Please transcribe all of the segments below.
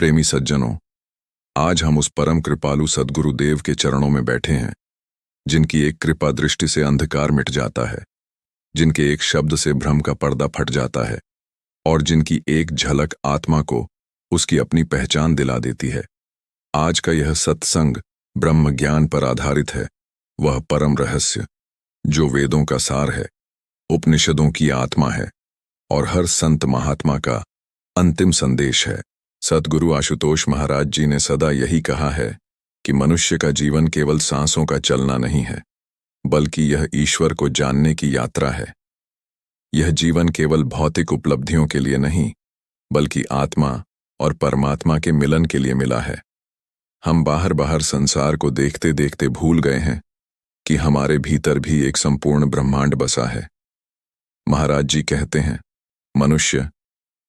प्रेमी सज्जनों, आज हम उस परम कृपालु सद्गुरुदेव के चरणों में बैठे हैं, जिनकी एक कृपा दृष्टि से अंधकार मिट जाता है, जिनके एक शब्द से भ्रम का पर्दा फट जाता है और जिनकी एक झलक आत्मा को उसकी अपनी पहचान दिला देती है। आज का यह सत्संग ब्रह्म ज्ञान पर आधारित है, वह परम रहस्य जो वेदों का सार है, उपनिषदों की आत्मा है और हर संत महात्मा का अंतिम संदेश है। सद्गुरु आशुतोष महाराज जी ने सदा यही कहा है कि मनुष्य का जीवन केवल सांसों का चलना नहीं है, बल्कि यह ईश्वर को जानने की यात्रा है। यह जीवन केवल भौतिक उपलब्धियों के लिए नहीं, बल्कि आत्मा और परमात्मा के मिलन के लिए मिला है। हम बाहर बाहर संसार को देखते देखते भूल गए हैं कि हमारे भीतर भी एक संपूर्ण ब्रह्मांड बसा है। महाराज जी कहते हैं, मनुष्य,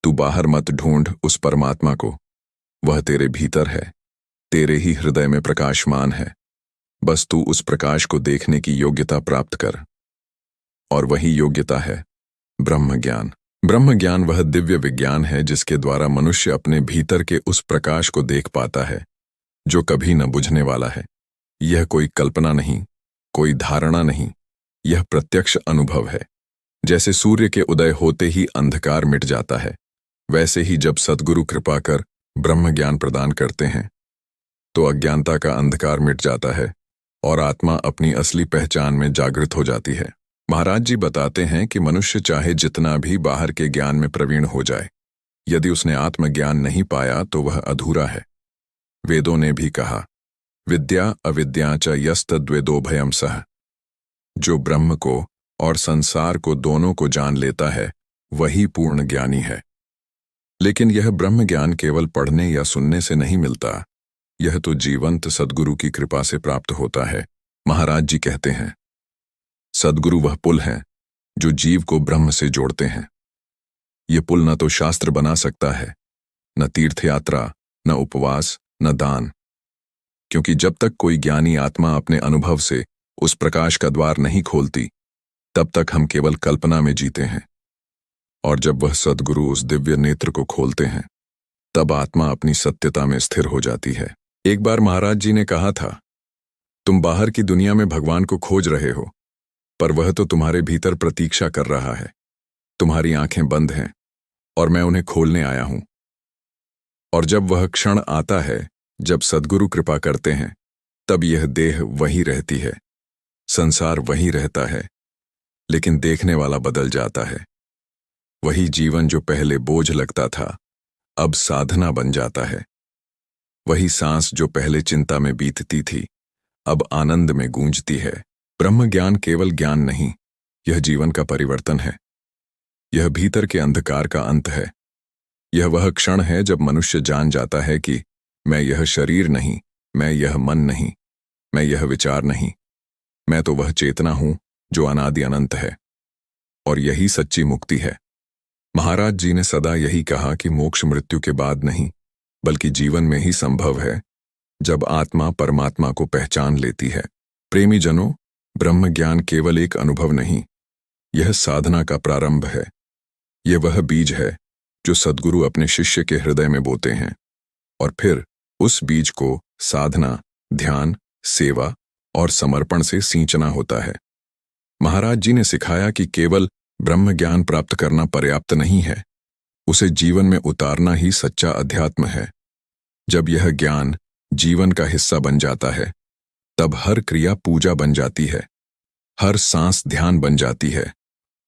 तू बाहर मत ढूंढ उस परमात्मा को, वह तेरे भीतर है, तेरे ही हृदय में प्रकाशमान है। बस तू उस प्रकाश को देखने की योग्यता प्राप्त कर, और वही योग्यता है ब्रह्म ज्ञान। ब्रह्म ज्ञान वह दिव्य विज्ञान है जिसके द्वारा मनुष्य अपने भीतर के उस प्रकाश को देख पाता है जो कभी न बुझने वाला है। यह कोई कल्पना नहीं, कोई धारणा नहीं, यह प्रत्यक्ष अनुभव है। जैसे सूर्य के उदय होते ही अंधकार मिट जाता है, वैसे ही जब सद्गुरु कृपा कर ब्रह्म ज्ञान प्रदान करते हैं तो अज्ञानता का अंधकार मिट जाता है और आत्मा अपनी असली पहचान में जागृत हो जाती है। महाराज जी बताते हैं कि मनुष्य चाहे जितना भी बाहर के ज्ञान में प्रवीण हो जाए, यदि उसने आत्मज्ञान नहीं पाया तो वह अधूरा है। वेदों ने भी कहा, विद्या अविद्या च यस्तद्वेदो भयम सह। जो ब्रह्म को और संसार को दोनों को जान लेता है वही पूर्ण ज्ञानी है। लेकिन यह ब्रह्म ज्ञान केवल पढ़ने या सुनने से नहीं मिलता, यह तो जीवंत सद्गुरु की कृपा से प्राप्त होता है। महाराज जी कहते हैं, सद्गुरु वह पुल हैं जो जीव को ब्रह्म से जोड़ते हैं। ये पुल न तो शास्त्र बना सकता है, न तीर्थयात्रा, न उपवास, न दान, क्योंकि जब तक कोई ज्ञानी आत्मा अपने अनुभव से उस प्रकाश का द्वार नहीं खोलती, तब तक हम केवल कल्पना में जीते हैं। और जब वह सद्गुरु उस दिव्य नेत्र को खोलते हैं, तब आत्मा अपनी सत्यता में स्थिर हो जाती है। एक बार महाराज जी ने कहा था, तुम बाहर की दुनिया में भगवान को खोज रहे हो, पर वह तो तुम्हारे भीतर प्रतीक्षा कर रहा है। तुम्हारी आंखें बंद हैं और मैं उन्हें खोलने आया हूं। और जब वह क्षण आता है जब सद्गुरु कृपा करते हैं, तब यह देह वही रहती है, संसार वही रहता है, लेकिन देखने वाला बदल जाता है। वही जीवन जो पहले बोझ लगता था, अब साधना बन जाता है। वही सांस जो पहले चिंता में बीतती थी, अब आनंद में गूंजती है। ब्रह्म ज्ञान केवल ज्ञान नहीं, यह जीवन का परिवर्तन है। यह भीतर के अंधकार का अंत है। यह वह क्षण है जब मनुष्य जान जाता है कि मैं यह शरीर नहीं, मैं यह मन नहीं, मैं यह विचार नहीं, मैं तो वह चेतना हूं जो अनादि अनंत है। और यही सच्ची मुक्ति है। महाराज जी ने सदा यही कहा कि मोक्ष मृत्यु के बाद नहीं, बल्कि जीवन में ही संभव है, जब आत्मा परमात्मा को पहचान लेती है। प्रेमी जनों, ब्रह्म ज्ञान केवल एक अनुभव नहीं, यह साधना का प्रारंभ है। यह वह बीज है जो सद्गुरु अपने शिष्य के हृदय में बोते हैं, और फिर उस बीज को साधना, ध्यान, सेवा और समर्पण से सींचना होता है। महाराज जी ने सिखाया कि केवल ब्रह्म ज्ञान प्राप्त करना पर्याप्त नहीं है, उसे जीवन में उतारना ही सच्चा अध्यात्म है। जब यह ज्ञान जीवन का हिस्सा बन जाता है, तब हर क्रिया पूजा बन जाती है, हर सांस ध्यान बन जाती है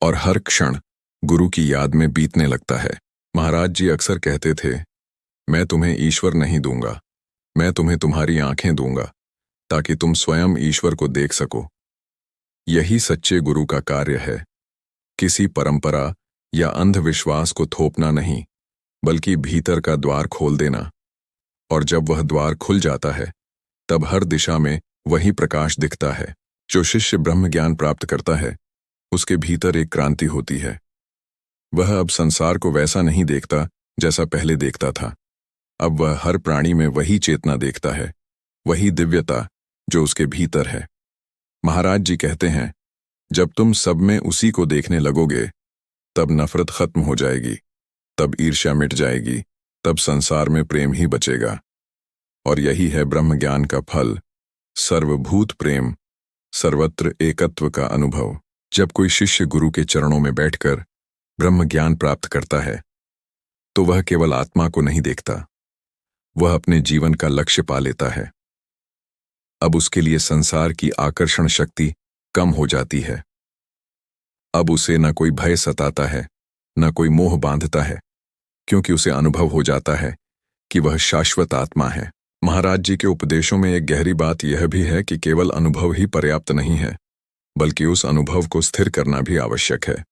और हर क्षण गुरु की याद में बीतने लगता है। महाराज जी अक्सर कहते थे, मैं तुम्हें ईश्वर नहीं दूंगा, मैं तुम्हें तुम्हारी आंखें दूंगा, ताकि तुम स्वयं ईश्वर को देख सको। यही सच्चे गुरु का कार्य है, किसी परंपरा या अंधविश्वास को थोपना नहीं, बल्कि भीतर का द्वार खोल देना। और जब वह द्वार खुल जाता है, तब हर दिशा में वही प्रकाश दिखता है। जो शिष्य ब्रह्म ज्ञान प्राप्त करता है, उसके भीतर एक क्रांति होती है। वह अब संसार को वैसा नहीं देखता जैसा पहले देखता था। अब वह हर प्राणी में वही चेतना देखता है, वही दिव्यता जो उसके भीतर है। महाराज जी कहते हैं, जब तुम सब में उसी को देखने लगोगे, तब नफरत खत्म हो जाएगी, तब ईर्ष्या मिट जाएगी, तब संसार में प्रेम ही बचेगा। और यही है ब्रह्म ज्ञान का फल, सर्वभूत प्रेम, सर्वत्र एकत्व का अनुभव। जब कोई शिष्य गुरु के चरणों में बैठकर ब्रह्म ज्ञान प्राप्त करता है तो वह केवल आत्मा को नहीं देखता, वह अपने जीवन का लक्ष्य पा लेता है। अब उसके लिए संसार की आकर्षण शक्ति कम हो जाती है। अब उसे न कोई भय सताता है, न कोई मोह बांधता है, क्योंकि उसे अनुभव हो जाता है कि वह शाश्वत आत्मा है। महाराज जी के उपदेशों में एक गहरी बात यह भी है कि केवल अनुभव ही पर्याप्त नहीं है, बल्कि उस अनुभव को स्थिर करना भी आवश्यक है।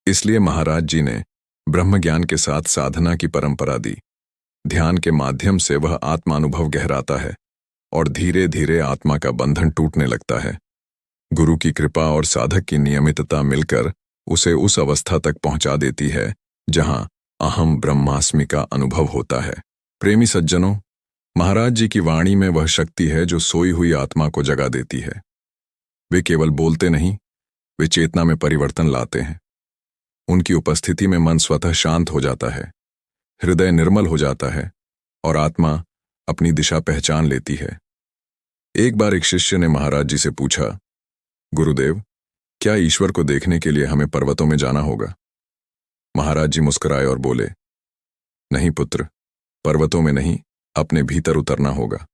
इसलिए महाराज जी ने ब्रह्म ज्ञान के साथ साधना की परंपरा दी। ध्यान के माध्यम से वह आत्मानुभव गहराता है और धीरे धीरे आत्मा का बंधन टूटने लगता है। गुरु की कृपा और साधक की नियमितता मिलकर उसे उस अवस्था तक पहुंचा देती है जहां अहम ब्रह्मास्मि का अनुभव होता है। प्रेमी सज्जनों, महाराज जी की वाणी में वह शक्ति है जो सोई हुई आत्मा को जगा देती है। वे केवल बोलते नहीं, वे चेतना में परिवर्तन लाते हैं। उनकी उपस्थिति में मन स्वतः शांत हो जाता है, हृदय निर्मल हो जाता है और आत्मा अपनी दिशा पहचान लेती है। एक बार एक शिष्य ने महाराज जी से पूछा, गुरुदेव, क्या ईश्वर को देखने के लिए हमें पर्वतों में जाना होगा? महाराज जी मुस्कुराए और बोले, नहीं पुत्र, पर्वतों में नहीं, अपने भीतर उतरना होगा।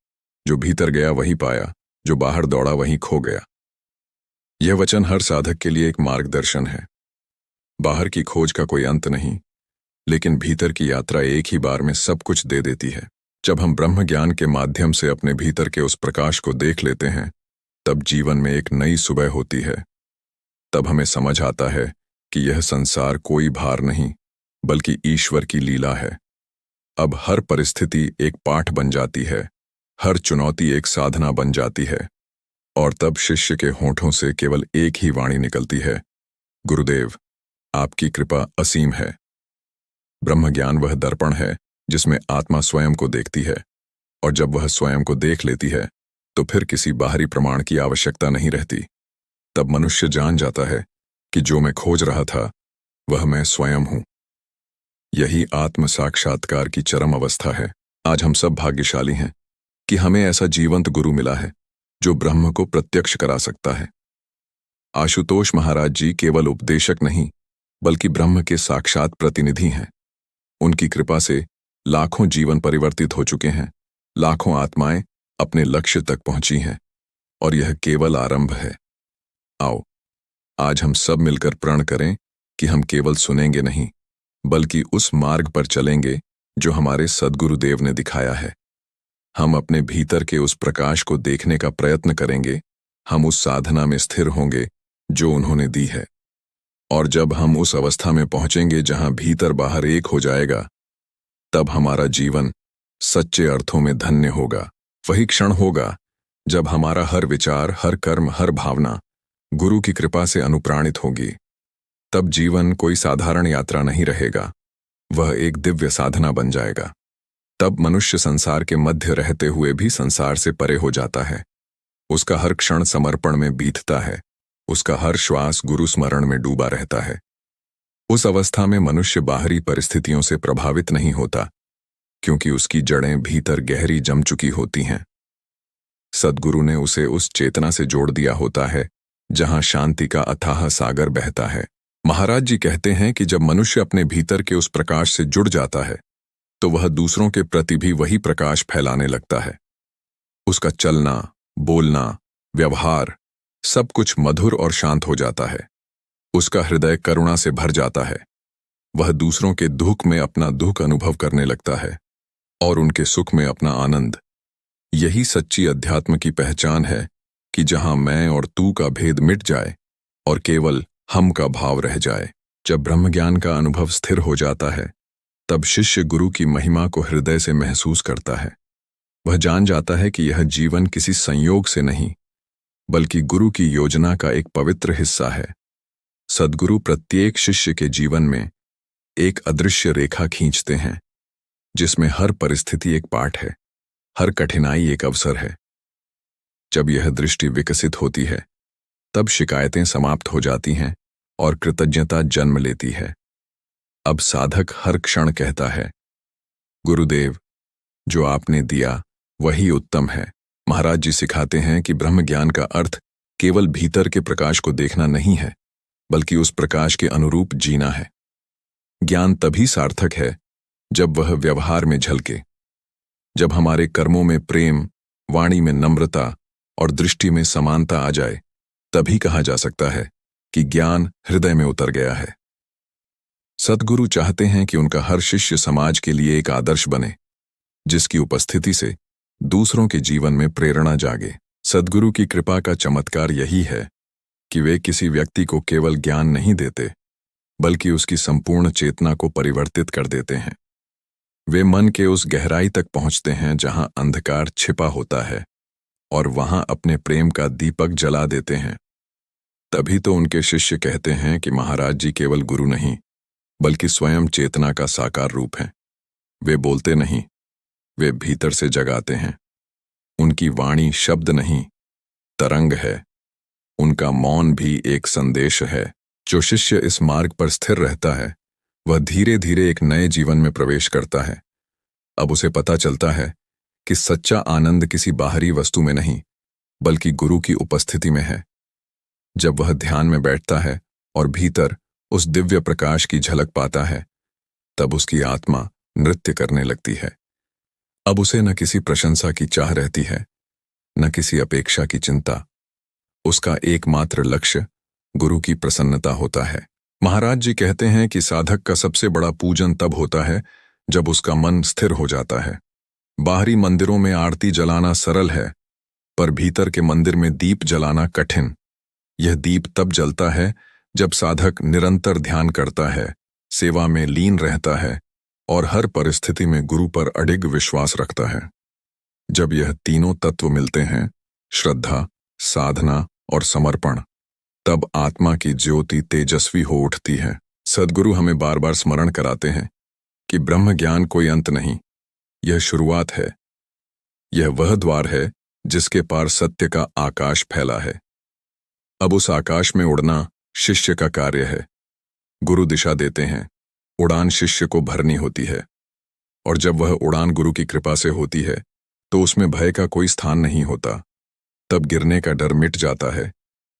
जो भीतर गया वही पाया, जो बाहर दौड़ा वही खो गया। यह वचन हर साधक के लिए एक मार्गदर्शन है। बाहर की खोज का कोई अंत नहीं, लेकिन भीतर की यात्रा एक ही बार में सब कुछ दे देती है। जब हम ब्रह्म ज्ञान के माध्यम से अपने भीतर के उस प्रकाश को देख लेते हैं, तब जीवन में एक नई सुबह होती है। तब हमें समझ आता है कि यह संसार कोई भार नहीं, बल्कि ईश्वर की लीला है। अब हर परिस्थिति एक पाठ बन जाती है, हर चुनौती एक साधना बन जाती है, और तब शिष्य के होठों से केवल एक ही वाणी निकलती है, गुरुदेव, आपकी कृपा असीम है। ब्रह्म ज्ञान वह दर्पण है जिसमें आत्मा स्वयं को देखती है, और जब वह स्वयं को देख लेती है तो फिर किसी बाहरी प्रमाण की आवश्यकता नहीं रहती। तब मनुष्य जान जाता है कि जो मैं खोज रहा था वह मैं स्वयं हूं। यही आत्म साक्षात्कार की चरम अवस्था है। आज हम सब भाग्यशाली हैं कि हमें ऐसा जीवंत गुरु मिला है जो ब्रह्म को प्रत्यक्ष करा सकता है। आशुतोष महाराज जी केवल उपदेशक नहीं, बल्कि ब्रह्म के साक्षात प्रतिनिधि हैं। उनकी कृपा से लाखों जीवन परिवर्तित हो चुके हैं, लाखों आत्माएं अपने लक्ष्य तक पहुंची हैं, और यह केवल आरंभ है। आओ, आज हम सब मिलकर प्रण करें कि हम केवल सुनेंगे नहीं, बल्कि उस मार्ग पर चलेंगे जो हमारे सद्गुरुदेव ने दिखाया है। हम अपने भीतर के उस प्रकाश को देखने का प्रयत्न करेंगे, हम उस साधना में स्थिर होंगे जो उन्होंने दी है। और जब हम उस अवस्था में पहुंचेंगे जहां भीतर बाहर एक हो जाएगा, तब हमारा जीवन सच्चे अर्थों में धन्य होगा। वही क्षण होगा जब हमारा हर विचार, हर कर्म, हर भावना गुरु की कृपा से अनुप्राणित होगी। तब जीवन कोई साधारण यात्रा नहीं रहेगा, वह एक दिव्य साधना बन जाएगा। तब मनुष्य संसार के मध्य रहते हुए भी संसार से परे हो जाता है। उसका हर क्षण समर्पण में बीतता है, उसका हर श्वास गुरु स्मरण में डूबा रहता है। उस अवस्था में मनुष्य बाहरी परिस्थितियों से प्रभावित नहीं होता, क्योंकि उसकी जड़ें भीतर गहरी जम चुकी होती हैं। सद्गुरु ने उसे उस चेतना से जोड़ दिया होता है जहां शांति का अथाह सागर बहता है। महाराज जी कहते हैं कि जब मनुष्य अपने भीतर के उस प्रकाश से जुड़ जाता है तो वह दूसरों के प्रति भी वही प्रकाश फैलाने लगता है। उसका चलना, बोलना, व्यवहार सब कुछ मधुर और शांत हो जाता है। उसका हृदय करुणा से भर जाता है। वह दूसरों के दुख में अपना दुख अनुभव करने लगता है और उनके सुख में अपना आनंद। यही सच्ची अध्यात्म की पहचान है कि जहां मैं और तू का भेद मिट जाए और केवल हम का भाव रह जाए। जब ब्रह्म ज्ञान का अनुभव स्थिर हो जाता है, तब शिष्य गुरु की महिमा को हृदय से महसूस करता है। वह जान जाता है कि यह जीवन किसी संयोग से नहीं, बल्कि गुरु की योजना का एक पवित्र हिस्सा है। सद्गुरु प्रत्येक शिष्य के जीवन में एक अदृश्य रेखा खींचते हैं, जिसमें हर परिस्थिति एक पाठ है, हर कठिनाई एक अवसर है। जब यह दृष्टि विकसित होती है, तब शिकायतें समाप्त हो जाती हैं और कृतज्ञता जन्म लेती है। अब साधक हर क्षण कहता है, गुरुदेव, जो आपने दिया वही उत्तम है। महाराज जी सिखाते हैं कि ब्रह्म ज्ञान का अर्थ केवल भीतर के प्रकाश को देखना नहीं है, बल्कि उस प्रकाश के अनुरूप जीना है। ज्ञान तभी सार्थक है जब वह व्यवहार में झलके, जब हमारे कर्मों में प्रेम, वाणी में नम्रता और दृष्टि में समानता आ जाए, तभी कहा जा सकता है कि ज्ञान हृदय में उतर गया है। सद्गुरु चाहते हैं कि उनका हर शिष्य समाज के लिए एक आदर्श बने, जिसकी उपस्थिति से दूसरों के जीवन में प्रेरणा जागे। सद्गुरु की कृपा का चमत्कार यही है कि वे किसी व्यक्ति को केवल ज्ञान नहीं देते, बल्कि उसकी संपूर्ण चेतना को परिवर्तित कर देते हैं। वे मन के उस गहराई तक पहुंचते हैं जहां अंधकार छिपा होता है, और वहां अपने प्रेम का दीपक जला देते हैं। तभी तो उनके शिष्य कहते हैं कि महाराज जी केवल गुरु नहीं, बल्कि स्वयं चेतना का साकार रूप हैं। वे बोलते नहीं, वे भीतर से जगाते हैं। उनकी वाणी शब्द नहीं, तरंग है। उनका मौन भी एक संदेश है। जो शिष्य इस मार्ग पर स्थिर रहता है, वह धीरे धीरे एक नए जीवन में प्रवेश करता है। अब उसे पता चलता है कि सच्चा आनंद किसी बाहरी वस्तु में नहीं, बल्कि गुरु की उपस्थिति में है। जब वह ध्यान में बैठता है और भीतर उस दिव्य प्रकाश की झलक पाता है, तब उसकी आत्मा नृत्य करने लगती है। अब उसे न किसी प्रशंसा की चाह रहती है, न किसी अपेक्षा की चिंता। उसका एकमात्र लक्ष्य गुरु की प्रसन्नता होता है। महाराज जी कहते हैं कि साधक का सबसे बड़ा पूजन तब होता है जब उसका मन स्थिर हो जाता है। बाहरी मंदिरों में आरती जलाना सरल है, पर भीतर के मंदिर में दीप जलाना कठिन। यह दीप तब जलता है जब साधक निरंतर ध्यान करता है, सेवा में लीन रहता है और हर परिस्थिति में गुरु पर अडिग विश्वास रखता है। जब यह तीनों तत्व मिलते हैं, श्रद्धा, साधना और समर्पण, तब आत्मा की ज्योति तेजस्वी हो उठती है। सद्गुरु हमें बार बार स्मरण कराते हैं कि ब्रह्म ज्ञान कोई अंत नहीं, यह शुरुआत है। यह वह द्वार है जिसके पार सत्य का आकाश फैला है। अब उस आकाश में उड़ना शिष्य का कार्य है। गुरु दिशा देते हैं, उड़ान शिष्य को भरनी होती है। और जब वह उड़ान गुरु की कृपा से होती है, तो उसमें भय का कोई स्थान नहीं होता। तब गिरने का डर मिट जाता है,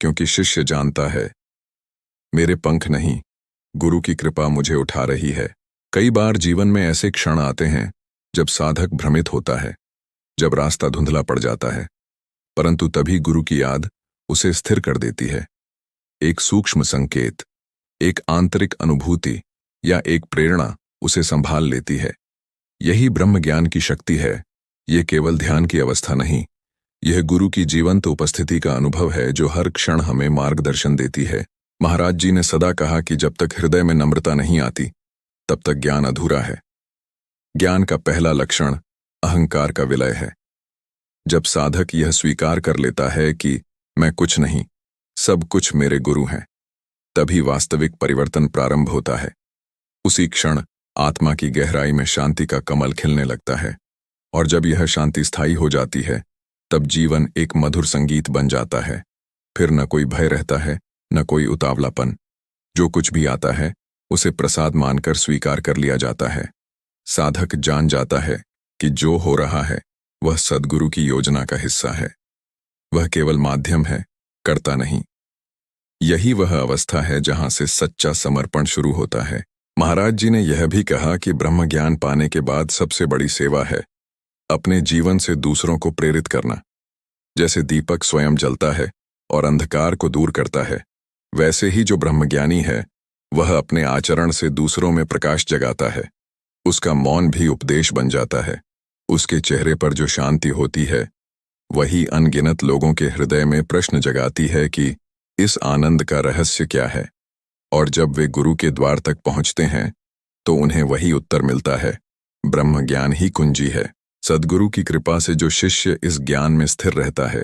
क्योंकि शिष्य जानता है, मेरे पंख नहीं, गुरु की कृपा मुझे उठा रही है। कई बार जीवन में ऐसे क्षण आते हैं जब साधक भ्रमित होता है, जब रास्ता धुंधला पड़ जाता है, परंतु तभी गुरु की याद उसे स्थिर कर देती है। एक सूक्ष्म संकेत, एक आंतरिक अनुभूति या एक प्रेरणा उसे संभाल लेती है। यही ब्रह्म ज्ञान की शक्ति है। यह केवल ध्यान की अवस्था नहीं, यह गुरु की जीवंत उपस्थिति का अनुभव है जो हर क्षण हमें मार्गदर्शन देती है। महाराज जी ने सदा कहा कि जब तक हृदय में नम्रता नहीं आती, तब तक ज्ञान अधूरा है। ज्ञान का पहला लक्षण अहंकार का विलय है। जब साधक यह स्वीकार कर लेता है कि मैं कुछ नहीं, सब कुछ मेरे गुरु हैं, तभी वास्तविक परिवर्तन प्रारंभ होता है। उसी क्षण आत्मा की गहराई में शांति का कमल खिलने लगता है, और जब यह शांति स्थायी हो जाती है, तब जीवन एक मधुर संगीत बन जाता है। फिर न कोई भय रहता है, न कोई उतावलापन। जो कुछ भी आता है, उसे प्रसाद मानकर स्वीकार कर लिया जाता है। साधक जान जाता है कि जो हो रहा है वह सद्गुरु की योजना का हिस्सा है। वह केवल माध्यम है, कर्ता नहीं। यही वह अवस्था है जहां से सच्चा समर्पण शुरू होता है। महाराज जी ने यह भी कहा कि ब्रह्म ज्ञान पाने के बाद सबसे बड़ी सेवा है अपने जीवन से दूसरों को प्रेरित करना। जैसे दीपक स्वयं जलता है और अंधकार को दूर करता है, वैसे ही जो ब्रह्मज्ञानी है वह अपने आचरण से दूसरों में प्रकाश जगाता है। उसका मौन भी उपदेश बन जाता है। उसके चेहरे पर जो शांति होती है, वही अनगिनत लोगों के हृदय में प्रश्न जगाती है कि इस आनंद का रहस्य क्या है। और जब वे गुरु के द्वार तक पहुंचते हैं, तो उन्हें वही उत्तर मिलता है, ब्रह्म ज्ञान ही कुंजी है। सद्गुरु की कृपा से जो शिष्य इस ज्ञान में स्थिर रहता है,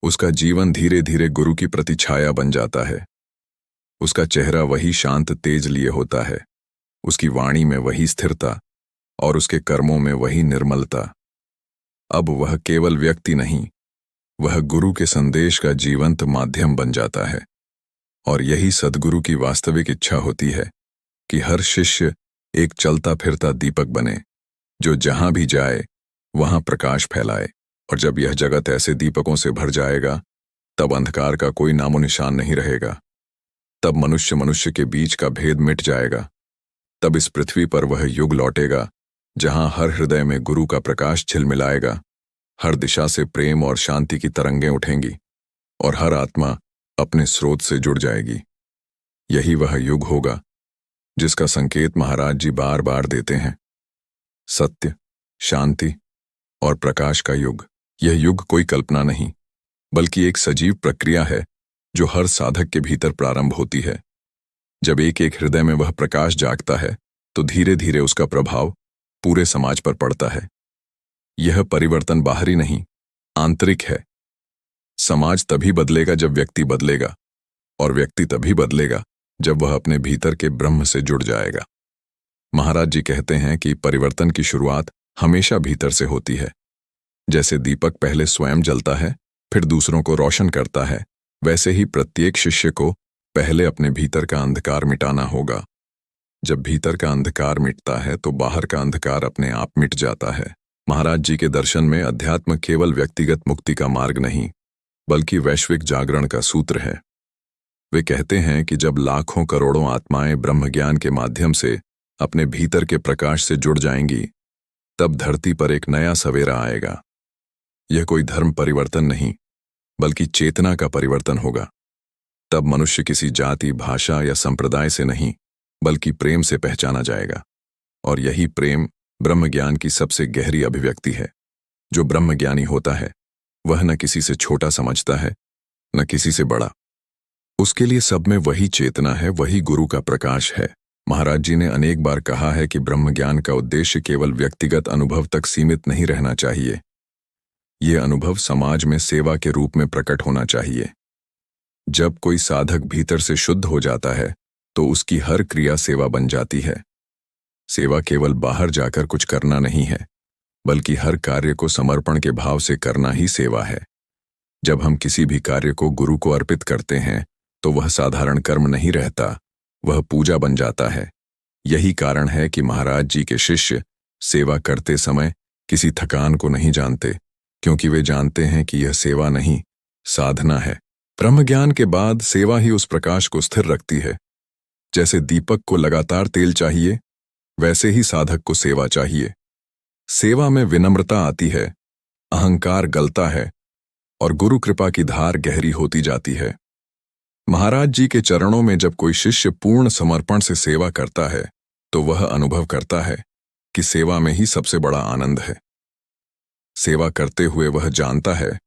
उसका जीवन धीरे धीरे गुरु की प्रतिछाया बन जाता है। उसका चेहरा वही शांत तेज लिए होता है, उसकी वाणी में वही स्थिरता और उसके कर्मों में वही निर्मलता। अब वह केवल व्यक्ति नहीं, वह गुरु के संदेश का जीवंत माध्यम बन जाता है। और यही सद्गुरु की वास्तविक इच्छा होती है कि हर शिष्य एक चलता फिरता दीपक बने, जो जहां भी जाए वहां प्रकाश फैलाए। और जब यह जगत ऐसे दीपकों से भर जाएगा, तब अंधकार का कोई नामो निशान नहीं रहेगा। तब मनुष्य मनुष्य के बीच का भेद मिट जाएगा। तब इस पृथ्वी पर वह युग लौटेगा जहां हर हृदय में गुरु का प्रकाश झिलमिलाएगा, हर दिशा से प्रेम और शांति की तरंगें उठेंगी और हर आत्मा अपने स्रोत से जुड़ जाएगी। यही वह युग होगा जिसका संकेत महाराज जी बार बार देते हैं, सत्य, शांति और प्रकाश का युग। यह युग कोई कल्पना नहीं, बल्कि एक सजीव प्रक्रिया है जो हर साधक के भीतर प्रारंभ होती है। जब एक एक हृदय में वह प्रकाश जागता है, तो धीरे धीरे उसका प्रभाव पूरे समाज पर पड़ता है। यह परिवर्तन बाहरी नहीं, आंतरिक है। समाज तभी बदलेगा जब व्यक्ति बदलेगा, और व्यक्ति तभी बदलेगा जब वह अपने भीतर के ब्रह्म से जुड़ जाएगा। महाराज जी कहते हैं कि परिवर्तन की शुरुआत हमेशा भीतर से होती है। जैसे दीपक पहले स्वयं जलता है, फिर दूसरों को रोशन करता है, वैसे ही प्रत्येक शिष्य को पहले अपने भीतर का अंधकार मिटाना होगा। जब भीतर का अंधकार मिटता है तो बाहर का अंधकार अपने आप मिट जाता है। महाराज जी के दर्शन में अध्यात्म केवल व्यक्तिगत मुक्ति का मार्ग नहीं, बल्कि वैश्विक जागरण का सूत्र है। वे कहते हैं कि जब लाखों करोड़ों आत्माएं ब्रह्म ज्ञान के माध्यम से अपने भीतर के प्रकाश से जुड़ जाएंगी, तब धरती पर एक नया सवेरा आएगा। यह कोई धर्म परिवर्तन नहीं, बल्कि चेतना का परिवर्तन होगा। तब मनुष्य किसी जाति, भाषा या संप्रदाय से नहीं, बल्कि प्रेम से पहचाना जाएगा। और यही प्रेम ब्रह्म ज्ञान की सबसे गहरी अभिव्यक्ति है। जो ब्रह्म ज्ञानी होता है वह न किसी से छोटा समझता है, न किसी से बड़ा। उसके लिए सब में वही चेतना है, वही गुरु का प्रकाश है। महाराज जी ने अनेक बार कहा है कि ब्रह्म ज्ञान का उद्देश्य केवल व्यक्तिगत अनुभव तक सीमित नहीं रहना चाहिए। ये अनुभव समाज में सेवा के रूप में प्रकट होना चाहिए। जब कोई साधक भीतर से शुद्ध हो जाता है, तो उसकी हर क्रिया सेवा बन जाती है। सेवा केवल बाहर जाकर कुछ करना नहीं है, बल्कि हर कार्य को समर्पण के भाव से करना ही सेवा है। जब हम किसी भी कार्य को गुरु को अर्पित करते हैं, तो वह साधारण कर्म नहीं रहता, वह पूजा बन जाता है। यही कारण है कि महाराज जी के शिष्य सेवा करते समय किसी थकान को नहीं जानते, क्योंकि वे जानते हैं कि यह सेवा नहीं, साधना है। ब्रह्म ज्ञान के बाद सेवा ही उस प्रकाश को स्थिर रखती है। जैसे दीपक को लगातार तेल चाहिए, वैसे ही साधक को सेवा चाहिए। सेवा में विनम्रता आती है, अहंकार गलता है और गुरु कृपा की धार गहरी होती जाती है। महाराज जी के चरणों में जब कोई शिष्य पूर्ण समर्पण से सेवा करता है, तो वह अनुभव करता है कि सेवा में ही सबसे बड़ा आनंद है। सेवा करते हुए वह जानता है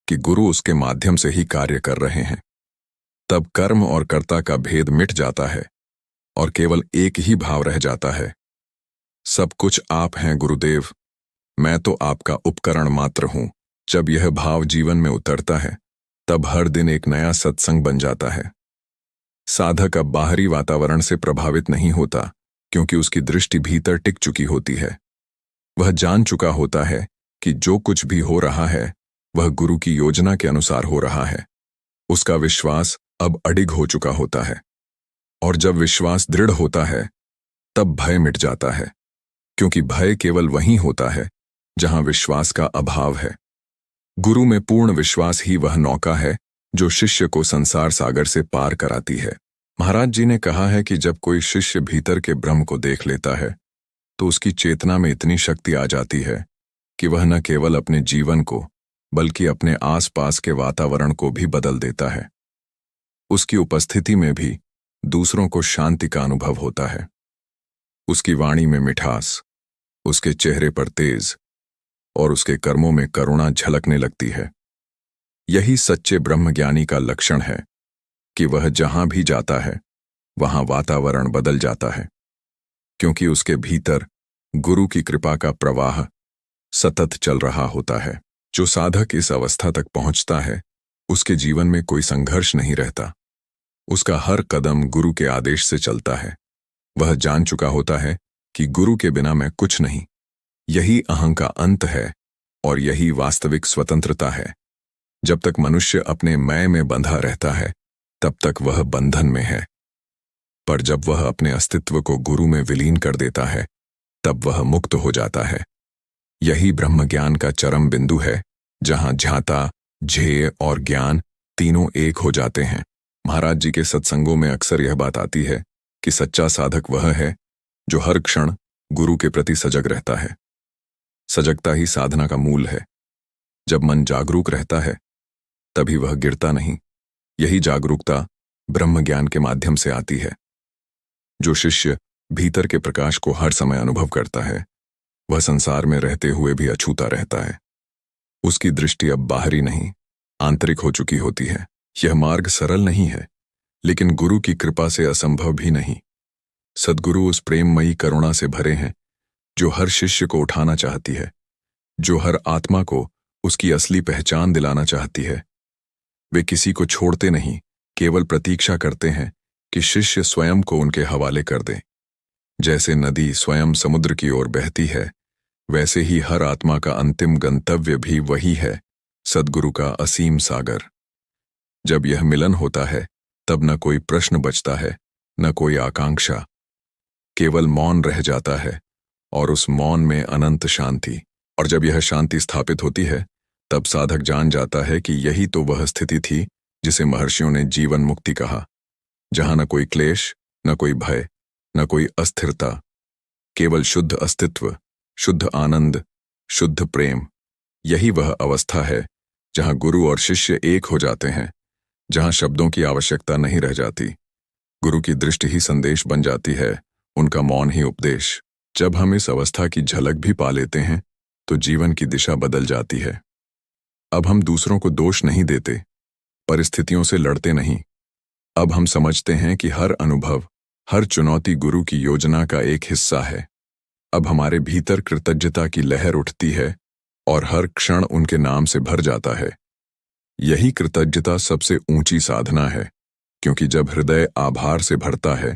कि गुरु उसके माध्यम से ही कार्य कर रहे हैं। तब कर्म और कर्ता का भेद मिट जाता है और केवल एक ही भाव रह जाता है, सब कुछ आप हैं गुरुदेव, मैं तो आपका उपकरण मात्र हूं। जब यह भाव जीवन में उतरता है, तब हर दिन एक नया सत्संग बन जाता है। साधक अब बाहरी वातावरण से प्रभावित नहीं होता, क्योंकि उसकी दृष्टि भीतर टिक चुकी होती है। वह जान चुका होता है कि जो कुछ भी हो रहा है वह गुरु की योजना के अनुसार हो रहा है। उसका विश्वास अब अडिग हो चुका होता है, और जब विश्वास दृढ़ होता है तब भय मिट जाता है, क्योंकि भय केवल वहीं होता है जहां विश्वास का अभाव है। गुरु में पूर्ण विश्वास ही वह नौका है जो शिष्य को संसार सागर से पार कराती है। महाराज जी ने कहा है कि जब कोई शिष्य भीतर के ब्रह्म को देख लेता है, तो उसकी चेतना में इतनी शक्ति आ जाती है कि वह न केवल अपने जीवन को, बल्कि अपने आसपास के वातावरण को भी बदल देता है। उसकी उपस्थिति में भी दूसरों को शांति का अनुभव होता है। उसकी वाणी में मिठास, उसके चेहरे पर तेज और उसके कर्मों में करुणा झलकने लगती है। यही सच्चे ब्रह्मज्ञानी का लक्षण है कि वह जहां भी जाता है वहां वातावरण बदल जाता है, क्योंकि उसके भीतर गुरु की कृपा का प्रवाह सतत चल रहा होता है। जो साधक इस अवस्था तक पहुंचता है, उसके जीवन में कोई संघर्ष नहीं रहता। उसका हर कदम गुरु के आदेश से चलता है। वह जान चुका होता है कि गुरु के बिना मैं कुछ नहीं। यही अहं का अंत है और यही वास्तविक स्वतंत्रता है। जब तक मनुष्य अपने मैं में बंधा रहता है, तब तक वह बंधन में है। पर जब वह अपने अस्तित्व को गुरु में विलीन कर देता है, तब वह मुक्त हो जाता है। यही ब्रह्म ज्ञान का चरम बिंदु है, जहां ज्ञाता, झेय और ज्ञान तीनों एक हो जाते हैं। महाराज जी के सत्संगों में अक्सर यह बात आती है कि सच्चा साधक वह है जो हर क्षण गुरु के प्रति सजग रहता है। सजगता ही साधना का मूल है। जब मन जागरूक रहता है तभी वह गिरता नहीं। यही जागरूकता ब्रह्म ज्ञान के माध्यम से आती है। जो शिष्य भीतर के प्रकाश को हर समय अनुभव करता है, वह संसार में रहते हुए भी अछूता रहता है। उसकी दृष्टि अब बाहरी नहीं, आंतरिक हो चुकी होती है। यह मार्ग सरल नहीं है, लेकिन गुरु की कृपा से असंभव भी नहीं। सद्गुरु उस प्रेममयी करुणा से भरे हैं जो हर शिष्य को उठाना चाहती है, जो हर आत्मा को उसकी असली पहचान दिलाना चाहती है। वे किसी को छोड़ते नहीं, केवल प्रतीक्षा करते हैं कि शिष्य स्वयं को उनके हवाले कर दे। जैसे नदी स्वयं समुद्र की ओर बहती है, वैसे ही हर आत्मा का अंतिम गंतव्य भी वही है, सद्गुरु का असीम सागर। जब यह मिलन होता है तब न कोई प्रश्न बचता है, न कोई आकांक्षा, केवल मौन रह जाता है और उस मौन में अनंत शांति। और जब यह शांति स्थापित होती है तब साधक जान जाता है कि यही तो वह स्थिति थी जिसे महर्षियों ने जीवन मुक्ति कहा, जहां न कोई क्लेश, न कोई भय, न कोई अस्थिरता, केवल शुद्ध अस्तित्व, शुद्ध आनंद, शुद्ध प्रेम। यही वह अवस्था है जहां गुरु और शिष्य एक हो जाते हैं, जहां शब्दों की आवश्यकता नहीं रह जाती। गुरु की दृष्टि ही संदेश बन जाती है, उनका मौन ही उपदेश। जब हम इस अवस्था की झलक भी पा लेते हैं तो जीवन की दिशा बदल जाती है। अब हम दूसरों को दोष नहीं देते, परिस्थितियों से लड़ते नहीं। अब हम समझते हैं कि हर अनुभव, हर चुनौती गुरु की योजना का एक हिस्सा है। अब हमारे भीतर कृतज्ञता की लहर उठती है और हर क्षण उनके नाम से भर जाता है। यही कृतज्ञता सबसे ऊंची साधना है, क्योंकि जब हृदय आभार से भरता है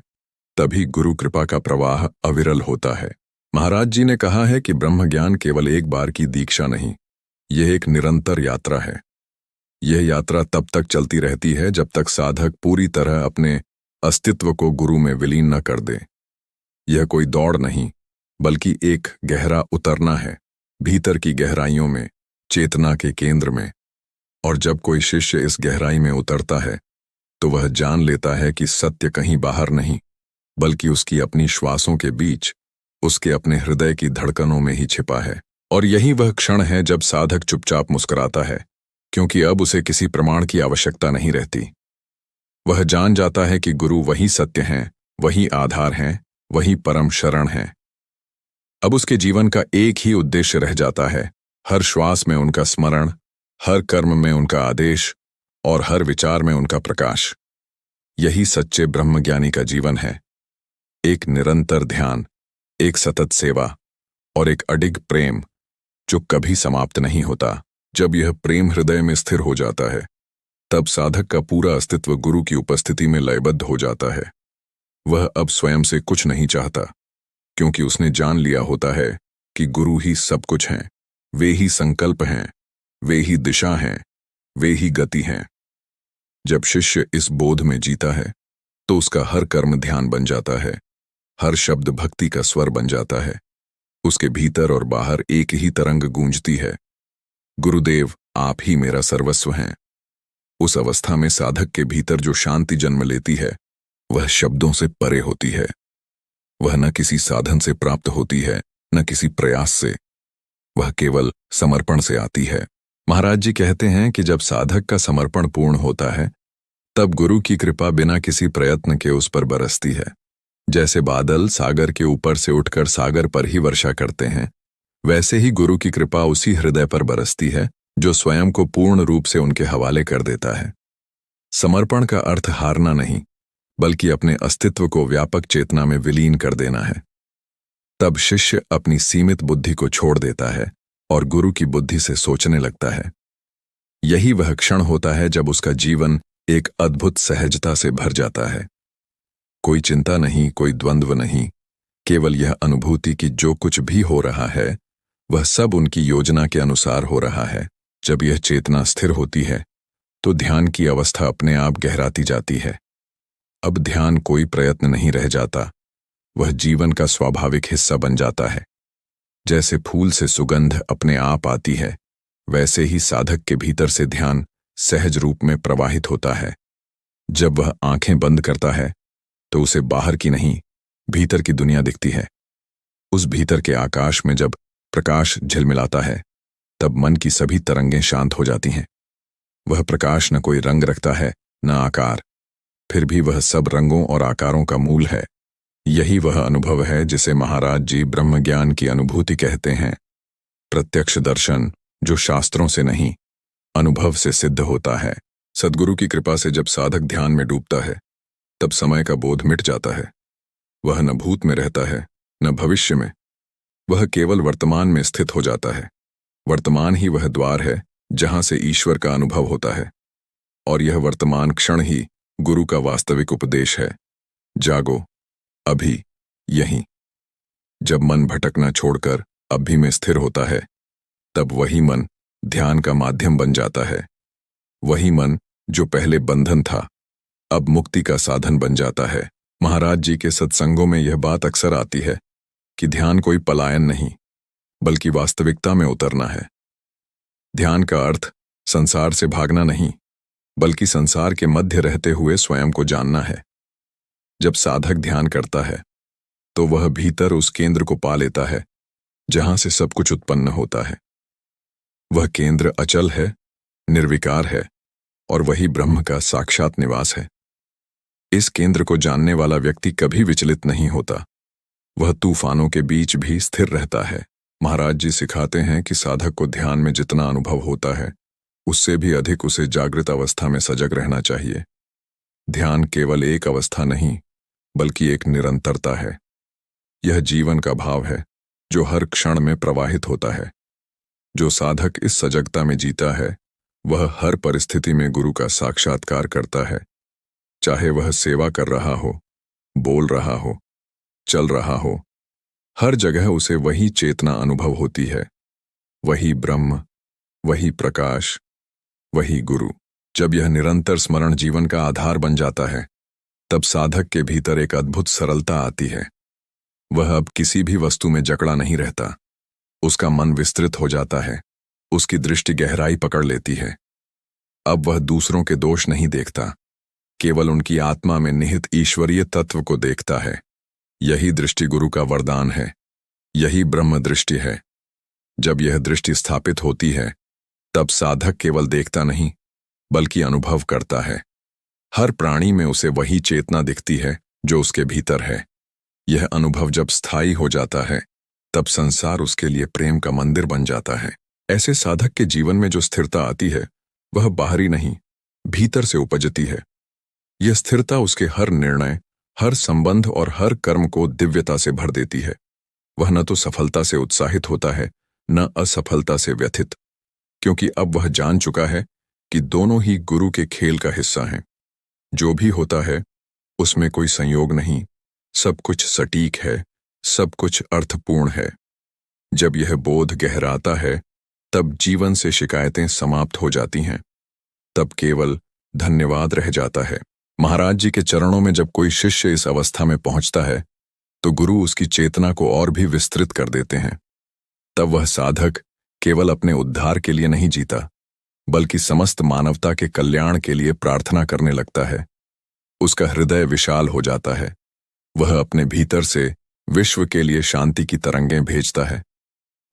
तभी गुरु कृपा का प्रवाह अविरल होता है। महाराज जी ने कहा है कि ब्रह्म ज्ञान केवल एक बार की दीक्षा नहीं, यह एक निरंतर यात्रा है। यह यात्रा तब तक चलती रहती है जब तक साधक पूरी तरह अपने अस्तित्व को गुरु में विलीन न कर दे। यह कोई दौड़ नहीं, बल्कि एक गहरा उतरना है, भीतर की गहराइयों में, चेतना के केंद्र में। और जब कोई शिष्य इस गहराई में उतरता है तो वह जान लेता है कि सत्य कहीं बाहर नहीं, बल्कि उसकी अपनी श्वासों के बीच, उसके अपने हृदय की धड़कनों में ही छिपा है। और यही वह क्षण है जब साधक चुपचाप मुस्कुराता है, क्योंकि अब उसे किसी प्रमाण की आवश्यकता नहीं रहती। वह जान जाता है कि गुरु वही सत्य हैं, वही आधार हैं, वही परम शरण हैं। अब उसके जीवन का एक ही उद्देश्य रह जाता है, हर श्वास में उनका स्मरण, हर कर्म में उनका आदेश और हर विचार में उनका प्रकाश। यही सच्चे ब्रह्मज्ञानी का जीवन है। एक निरंतर ध्यान, एक सतत सेवा और एक अडिग प्रेम जो कभी समाप्त नहीं होता। जब यह प्रेम हृदय में स्थिर हो जाता है तब साधक का पूरा अस्तित्व गुरु की उपस्थिति में लयबद्ध हो जाता है। वह अब स्वयं से कुछ नहीं चाहता, क्योंकि उसने जान लिया होता है कि गुरु ही सब कुछ हैं। वे ही संकल्प हैं, वे ही दिशा हैं, वे ही गति हैं। जब शिष्य इस बोध में जीता है तो उसका हर कर्म ध्यान बन जाता है, हर शब्द भक्ति का स्वर बन जाता है। उसके भीतर और बाहर एक ही तरंग गूंजती है, गुरुदेव आप ही मेरा सर्वस्व हैं। उस अवस्था में साधक के भीतर जो शांति जन्म लेती है वह शब्दों से परे होती है। वह न किसी साधन से प्राप्त होती है, न किसी प्रयास से, वह केवल समर्पण से आती है। महाराज जी कहते हैं कि जब साधक का समर्पण पूर्ण होता है तब गुरु की कृपा बिना किसी प्रयत्न के उस पर बरसती है। जैसे बादल सागर के ऊपर से उठकर सागर पर ही वर्षा करते हैं, वैसे ही गुरु की कृपा उसी हृदय पर बरसती है जो स्वयं को पूर्ण रूप से उनके हवाले कर देता है। समर्पण का अर्थ हारना नहीं, बल्कि अपने अस्तित्व को व्यापक चेतना में विलीन कर देना है। तब शिष्य अपनी सीमित बुद्धि को छोड़ देता है और गुरु की बुद्धि से सोचने लगता है। यही वह क्षण होता है जब उसका जीवन एक अद्भुत सहजता से भर जाता है। कोई चिंता नहीं, कोई द्वंद्व नहीं, केवल यह अनुभूति कि जो कुछ भी हो रहा है वह सब उनकी योजना के अनुसार हो रहा है। जब यह चेतना स्थिर होती है तो ध्यान की अवस्था अपने आप गहराती जाती है। अब ध्यान कोई प्रयत्न नहीं रह जाता, वह जीवन का स्वाभाविक हिस्सा बन जाता है। जैसे फूल से सुगंध अपने आप आती है, वैसे ही साधक के भीतर से ध्यान सहज रूप में प्रवाहित होता है। जब वह आंखें बंद करता है तो उसे बाहर की नहीं, भीतर की दुनिया दिखती है। उस भीतर के आकाश में जब प्रकाश झिलमिलाता है, तब मन की सभी तरंगें शांत हो जाती हैं। वह प्रकाश न कोई रंग रखता है, न आकार, फिर भी वह सब रंगों और आकारों का मूल है। यही वह अनुभव है जिसे महाराज जी ब्रह्मज्ञान की अनुभूति कहते हैं। प्रत्यक्ष दर्शन जो शास्त्रों से नहीं, अनुभव से सिद्ध होता है। सद्गुरु की कृपा से जब साधक ध्यान में डूबता है, तब समय का बोध मिट जाता है। वह न भूत में रहता है, न भविष्य में। वह केवल वर्तमान में स्थित हो जाता है। वर्तमान ही वह द्वार है जहां से ईश्वर का अनुभव होता है, और यह वर्तमान क्षण ही गुरु का वास्तविक उपदेश है। जागो, अभी, यहीं। जब मन भटकना छोड़कर अभी में स्थिर होता है, तब वही मन ध्यान का माध्यम बन जाता है। वही मन जो पहले बंधन था, अब मुक्ति का साधन बन जाता है। महाराज जी के सत्संगों में यह बात अक्सर आती है कि ध्यान कोई पलायन नहीं, बल्कि वास्तविकता में उतरना है। ध्यान का अर्थ संसार से भागना नहीं, बल्कि संसार के मध्य रहते हुए स्वयं को जानना है। जब साधक ध्यान करता है, तो वह भीतर उस केंद्र को पा लेता है जहां से सब कुछ उत्पन्न होता है। वह केंद्र अचल है, निर्विकार है, और वही ब्रह्म का साक्षात निवास है। इस केंद्र को जानने वाला व्यक्ति कभी विचलित नहीं होता। वह तूफानों के बीच भी स्थिर रहता है। महाराज जी सिखाते हैं कि साधक को ध्यान में जितना अनुभव होता है, उससे भी अधिक उसे जागृत अवस्था में सजग रहना चाहिए। ध्यान केवल एक अवस्था नहीं, बल्कि एक निरंतरता है। यह जीवन का भाव है जो हर क्षण में प्रवाहित होता है। जो साधक इस सजगता में जीता है, वह हर परिस्थिति में गुरु का साक्षात्कार करता है। चाहे वह सेवा कर रहा हो, बोल रहा हो, चल रहा हो, हर जगह उसे वही चेतना अनुभव होती है। वही ब्रह्म, वही प्रकाश, वही गुरु। जब यह निरंतर स्मरण जीवन का आधार बन जाता है, तब साधक के भीतर एक अद्भुत सरलता आती है। वह अब किसी भी वस्तु में जकड़ा नहीं रहता। उसका मन विस्तृत हो जाता है, उसकी दृष्टि गहराई पकड़ लेती है। अब वह दूसरों के दोष नहीं देखता, केवल उनकी आत्मा में निहित ईश्वरीय तत्व को देखता है। यही दृष्टि गुरु का वरदान है, यही ब्रह्म दृष्टि है। जब यह दृष्टि स्थापित होती है, तब साधक केवल देखता नहीं, बल्कि अनुभव करता है। हर प्राणी में उसे वही चेतना दिखती है जो उसके भीतर है। यह अनुभव जब स्थायी हो जाता है, तब संसार उसके लिए प्रेम का मंदिर बन जाता है। ऐसे साधक के जीवन में जो स्थिरता आती है, वह बाहरी नहीं, भीतर से उपजती है। यह स्थिरता उसके हर निर्णय, हर संबंध और हर कर्म को दिव्यता से भर देती है। वह न तो सफलता से उत्साहित होता है, न असफलता से व्यथित, क्योंकि अब वह जान चुका है कि दोनों ही गुरु के खेल का हिस्सा हैं। जो भी होता है, उसमें कोई संयोग नहीं, सब कुछ सटीक है, सब कुछ अर्थपूर्ण है। जब यह बोध गहराता है, तब जीवन से शिकायतें समाप्त हो जाती हैं। तब केवल धन्यवाद रह जाता है। महाराज जी के चरणों में जब कोई शिष्य इस अवस्था में पहुंचता है, तो गुरु उसकी चेतना को और भी विस्तृत कर देते हैं। तब वह साधक केवल अपने उद्धार के लिए नहीं जीता, बल्कि समस्त मानवता के कल्याण के लिए प्रार्थना करने लगता है। उसका हृदय विशाल हो जाता है। वह अपने भीतर से विश्व के लिए शांति की तरंगें भेजता है।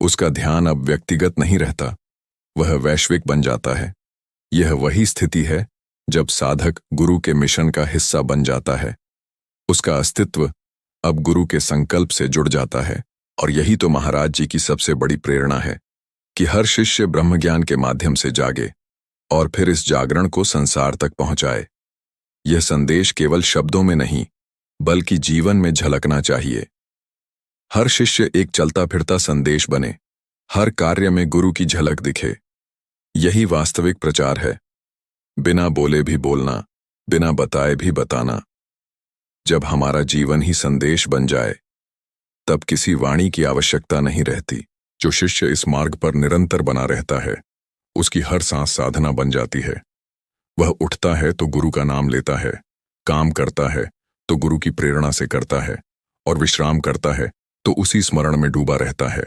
उसका ध्यान अब व्यक्तिगत नहीं रहता, वह वैश्विक बन जाता है। यह वही स्थिति है जब साधक गुरु के मिशन का हिस्सा बन जाता है। उसका अस्तित्व अब गुरु के संकल्प से जुड़ जाता है। और यही तो महाराज जी की सबसे बड़ी प्रेरणा है कि हर शिष्य ब्रह्मज्ञान के माध्यम से जागे और फिर इस जागरण को संसार तक पहुंचाए। यह संदेश केवल शब्दों में नहीं, बल्कि जीवन में झलकना चाहिए। हर शिष्य एक चलता फिरता संदेश बने, हर कार्य में गुरु की झलक दिखे। यही वास्तविक प्रचार है, बिना बोले भी बोलना, बिना बताए भी बताना। जब हमारा जीवन ही संदेश बन जाए, तब किसी वाणी की आवश्यकता नहीं रहती। जो शिष्य इस मार्ग पर निरंतर बना रहता है, उसकी हर सांस साधना बन जाती है। वह उठता है तो गुरु का नाम लेता है, काम करता है तो गुरु की प्रेरणा से करता है, और विश्राम करता है तो उसी स्मरण में डूबा रहता है।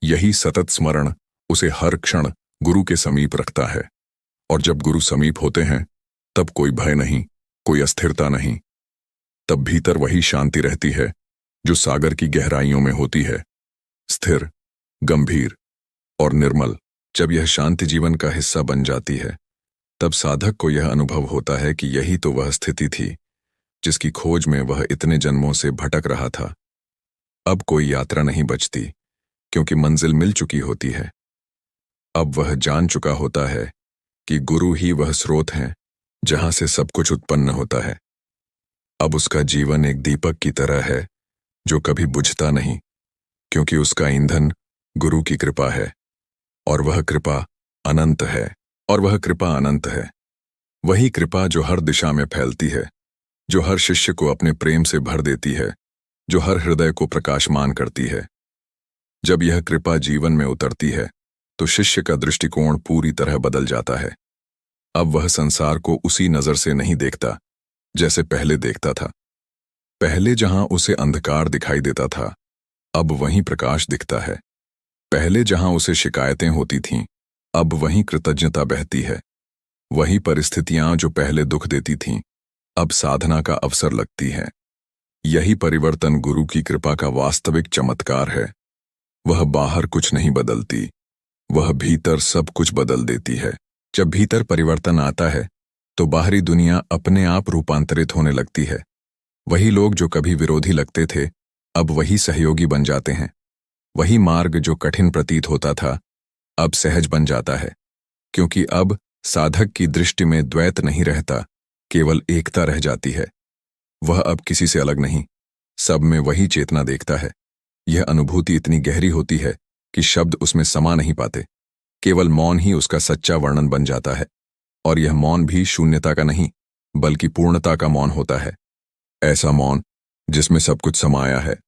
यही सतत स्मरण उसे हर क्षण गुरु के समीप रखता है। और जब गुरु समीप होते हैं तब कोई भय नहीं, कोई अस्थिरता नहीं। तब भीतर वही शांति रहती है जो सागर की गहराइयों में होती है, स्थिर, गंभीर और निर्मल। जब यह शांति जीवन का हिस्सा बन जाती है तब साधक को यह अनुभव होता है कि यही तो वह स्थिति थी जिसकी खोज में वह इतने जन्मों से भटक रहा था। अब कोई यात्रा नहीं बचती क्योंकि मंजिल मिल चुकी होती है। अब वह जान चुका होता है कि गुरु ही वह स्रोत हैं जहां से सब कुछ उत्पन्न होता है। अब उसका जीवन एक दीपक की तरह है जो कभी बुझता नहीं, क्योंकि उसका ईंधन गुरु की कृपा है और वह कृपा अनंत है। वही कृपा जो हर दिशा में फैलती है, जो हर शिष्य को अपने प्रेम से भर देती है, जो हर हृदय को प्रकाशमान करती है। जब यह कृपा जीवन में उतरती है तो शिष्य का दृष्टिकोण पूरी तरह बदल जाता है। अब वह संसार को उसी नजर से नहीं देखता जैसे पहले देखता था। पहले जहां उसे अंधकार दिखाई देता था, अब वहीं प्रकाश दिखता है। पहले जहां उसे शिकायतें होती थीं, अब वहीं कृतज्ञता बहती है। वही परिस्थितियां जो पहले दुख देती थीं, अब साधना का अवसर लगती हैं। यही परिवर्तन गुरु की कृपा का वास्तविक चमत्कार है। वह बाहर कुछ नहीं बदलती, वह भीतर सब कुछ बदल देती है। जब भीतर परिवर्तन आता है तो बाहरी दुनिया अपने आप रूपांतरित होने लगती है। वही लोग जो कभी विरोधी लगते थे, अब वही सहयोगी बन जाते हैं। वही मार्ग जो कठिन प्रतीत होता था, अब सहज बन जाता है, क्योंकि अब साधक की दृष्टि में द्वैत नहीं रहता, केवल एकता रह जाती है। वह अब किसी से अलग नहीं, सब में वही चेतना देखता है। यह अनुभूति इतनी गहरी होती है कि शब्द उसमें समा नहीं पाते। केवल मौन ही उसका सच्चा वर्णन बन जाता है, और यह मौन भी शून्यता का नहीं बल्कि पूर्णता का मौन होता है। ऐसा मौन जिसमें सब कुछ समाया है,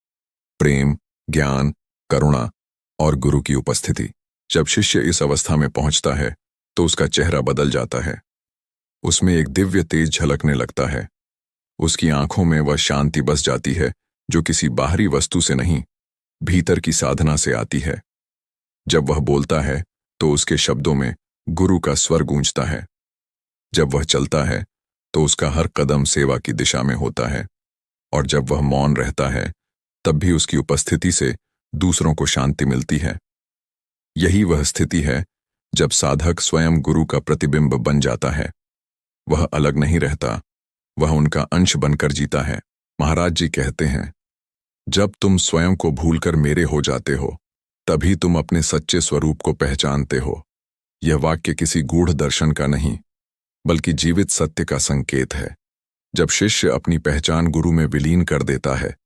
प्रेम, ज्ञान, करुणा और गुरु की उपस्थिति। जब शिष्य इस अवस्था में पहुंचता है तो उसका चेहरा बदल जाता है। उसमें एक दिव्य तेज झलकने लगता है। उसकी आंखों में वह शांति बस जाती है जो किसी बाहरी वस्तु से नहीं, भीतर की साधना से आती है। जब वह बोलता है तो उसके शब्दों में गुरु का स्वर गूंजता है। जब वह चलता है तो उसका हर कदम सेवा की दिशा में होता है, और जब वह मौन रहता है तब भी उसकी उपस्थिति से दूसरों को शांति मिलती है। यही वह स्थिति है जब साधक स्वयं गुरु का प्रतिबिंब बन जाता है। वह अलग नहीं रहता, वह उनका अंश बनकर जीता है। महाराज जी कहते हैं, जब तुम स्वयं को भूलकर मेरे हो जाते हो तभी तुम अपने सच्चे स्वरूप को पहचानते हो। यह वाक्य किसी गूढ़ दर्शन का नहीं बल्कि जीवित सत्य का संकेत है। जब शिष्य अपनी पहचान गुरु में विलीन कर देता है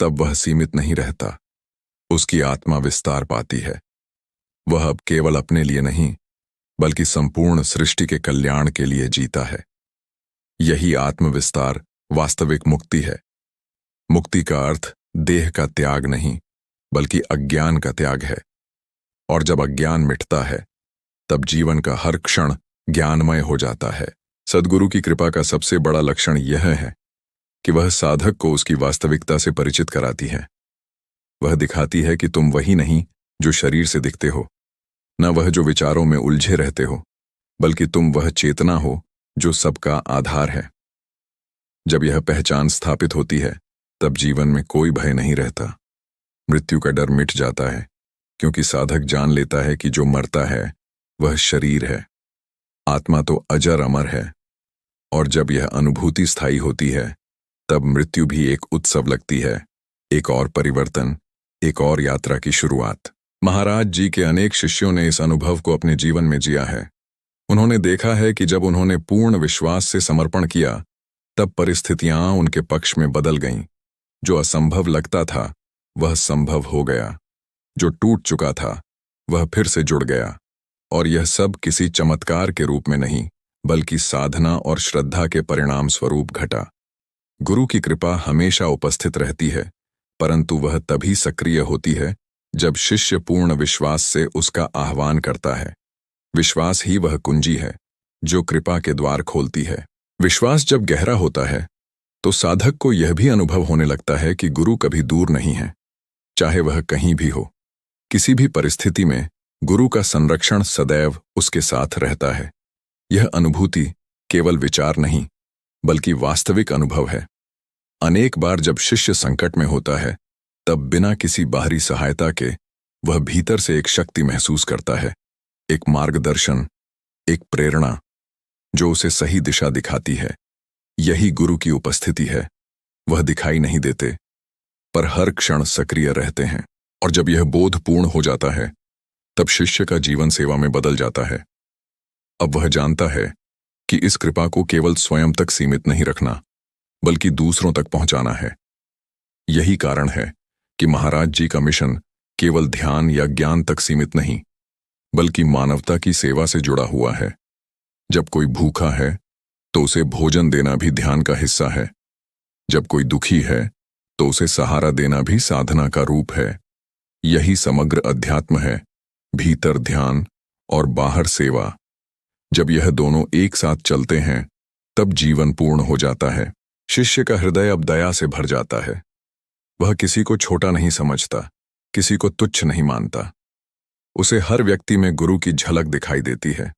तब वह सीमित नहीं रहता, उसकी आत्मा विस्तार पाती है। वह अब केवल अपने लिए नहीं बल्कि संपूर्ण सृष्टि के कल्याण के लिए जीता है। यही आत्मविस्तार वास्तविक मुक्ति है। मुक्ति का अर्थ देह का त्याग नहीं बल्कि अज्ञान का त्याग है, और जब अज्ञान मिटता है तब जीवन का हर क्षण ज्ञानमय हो जाता है। सद्गुरु की कृपा का सबसे बड़ा लक्षण यह है कि वह साधक को उसकी वास्तविकता से परिचित कराती है। वह दिखाती है कि तुम वही नहीं जो शरीर से दिखते हो, न वह जो विचारों में उलझे रहते हो, बल्कि तुम वह चेतना हो जो सबका आधार है। जब यह पहचान स्थापित होती है तब जीवन में कोई भय नहीं रहता। मृत्यु का डर मिट जाता है, क्योंकि साधक जान लेता है कि जो मरता है वह शरीर है, आत्मा तो अजर अमर है। और जब यह अनुभूति स्थायी होती है तब मृत्यु भी एक उत्सव लगती है, एक और परिवर्तन, एक और यात्रा की शुरुआत। महाराज जी के अनेक शिष्यों ने इस अनुभव को अपने जीवन में जिया है। उन्होंने देखा है कि जब उन्होंने पूर्ण विश्वास से समर्पण किया तब परिस्थितियां उनके पक्ष में बदल गईं। जो असंभव लगता था वह संभव हो गया, जो टूट चुका था वह फिर से जुड़ गया, और यह सब किसी चमत्कार के रूप में नहीं बल्कि साधना और श्रद्धा के परिणाम स्वरूप घटा। गुरु की कृपा हमेशा उपस्थित रहती है, परंतु वह तभी सक्रिय होती है जब शिष्य पूर्ण विश्वास से उसका आह्वान करता है। विश्वास ही वह कुंजी है जो कृपा के द्वार खोलती है। विश्वास जब गहरा होता है तो साधक को यह भी अनुभव होने लगता है कि गुरु कभी दूर नहीं है, चाहे वह कहीं भी हो, किसी भी परिस्थिति में गुरु का संरक्षण सदैव उसके साथ रहता है। यह अनुभूति केवल विचार नहीं, बल्कि वास्तविक अनुभव है। अनेक बार जब शिष्य संकट में होता है, तब बिना किसी बाहरी सहायता के वह भीतर से एक शक्ति महसूस करता है, एक मार्गदर्शन, एक प्रेरणा जो उसे सही दिशा दिखाती है। यही गुरु की उपस्थिति है। वह दिखाई नहीं देते, पर हर क्षण सक्रिय रहते हैं। और जब यह बोध पूर्ण हो जाता है, तब शिष्य का जीवन सेवा में बदल जाता है। अब वह जानता है कि इस कृपा को केवल स्वयं तक सीमित नहीं रखना, बल्कि दूसरों तक पहुंचाना है। यही कारण है कि महाराज जी का मिशन केवल ध्यान या ज्ञान तक सीमित नहीं, बल्कि मानवता की सेवा से जुड़ा हुआ है। जब कोई भूखा है, तो उसे भोजन देना भी ध्यान का हिस्सा है। जब कोई दुखी है, तो उसे सहारा देना भी साधना का रूप है। यही समग्र अध्यात्म है, भीतर ध्यान और बाहर सेवा। जब यह दोनों एक साथ चलते हैं, तब जीवन पूर्ण हो जाता है। शिष्य का हृदय अब दया से भर जाता है। वह किसी को छोटा नहीं समझता, किसी को तुच्छ नहीं मानता। उसे हर व्यक्ति में गुरु की झलक दिखाई देती है।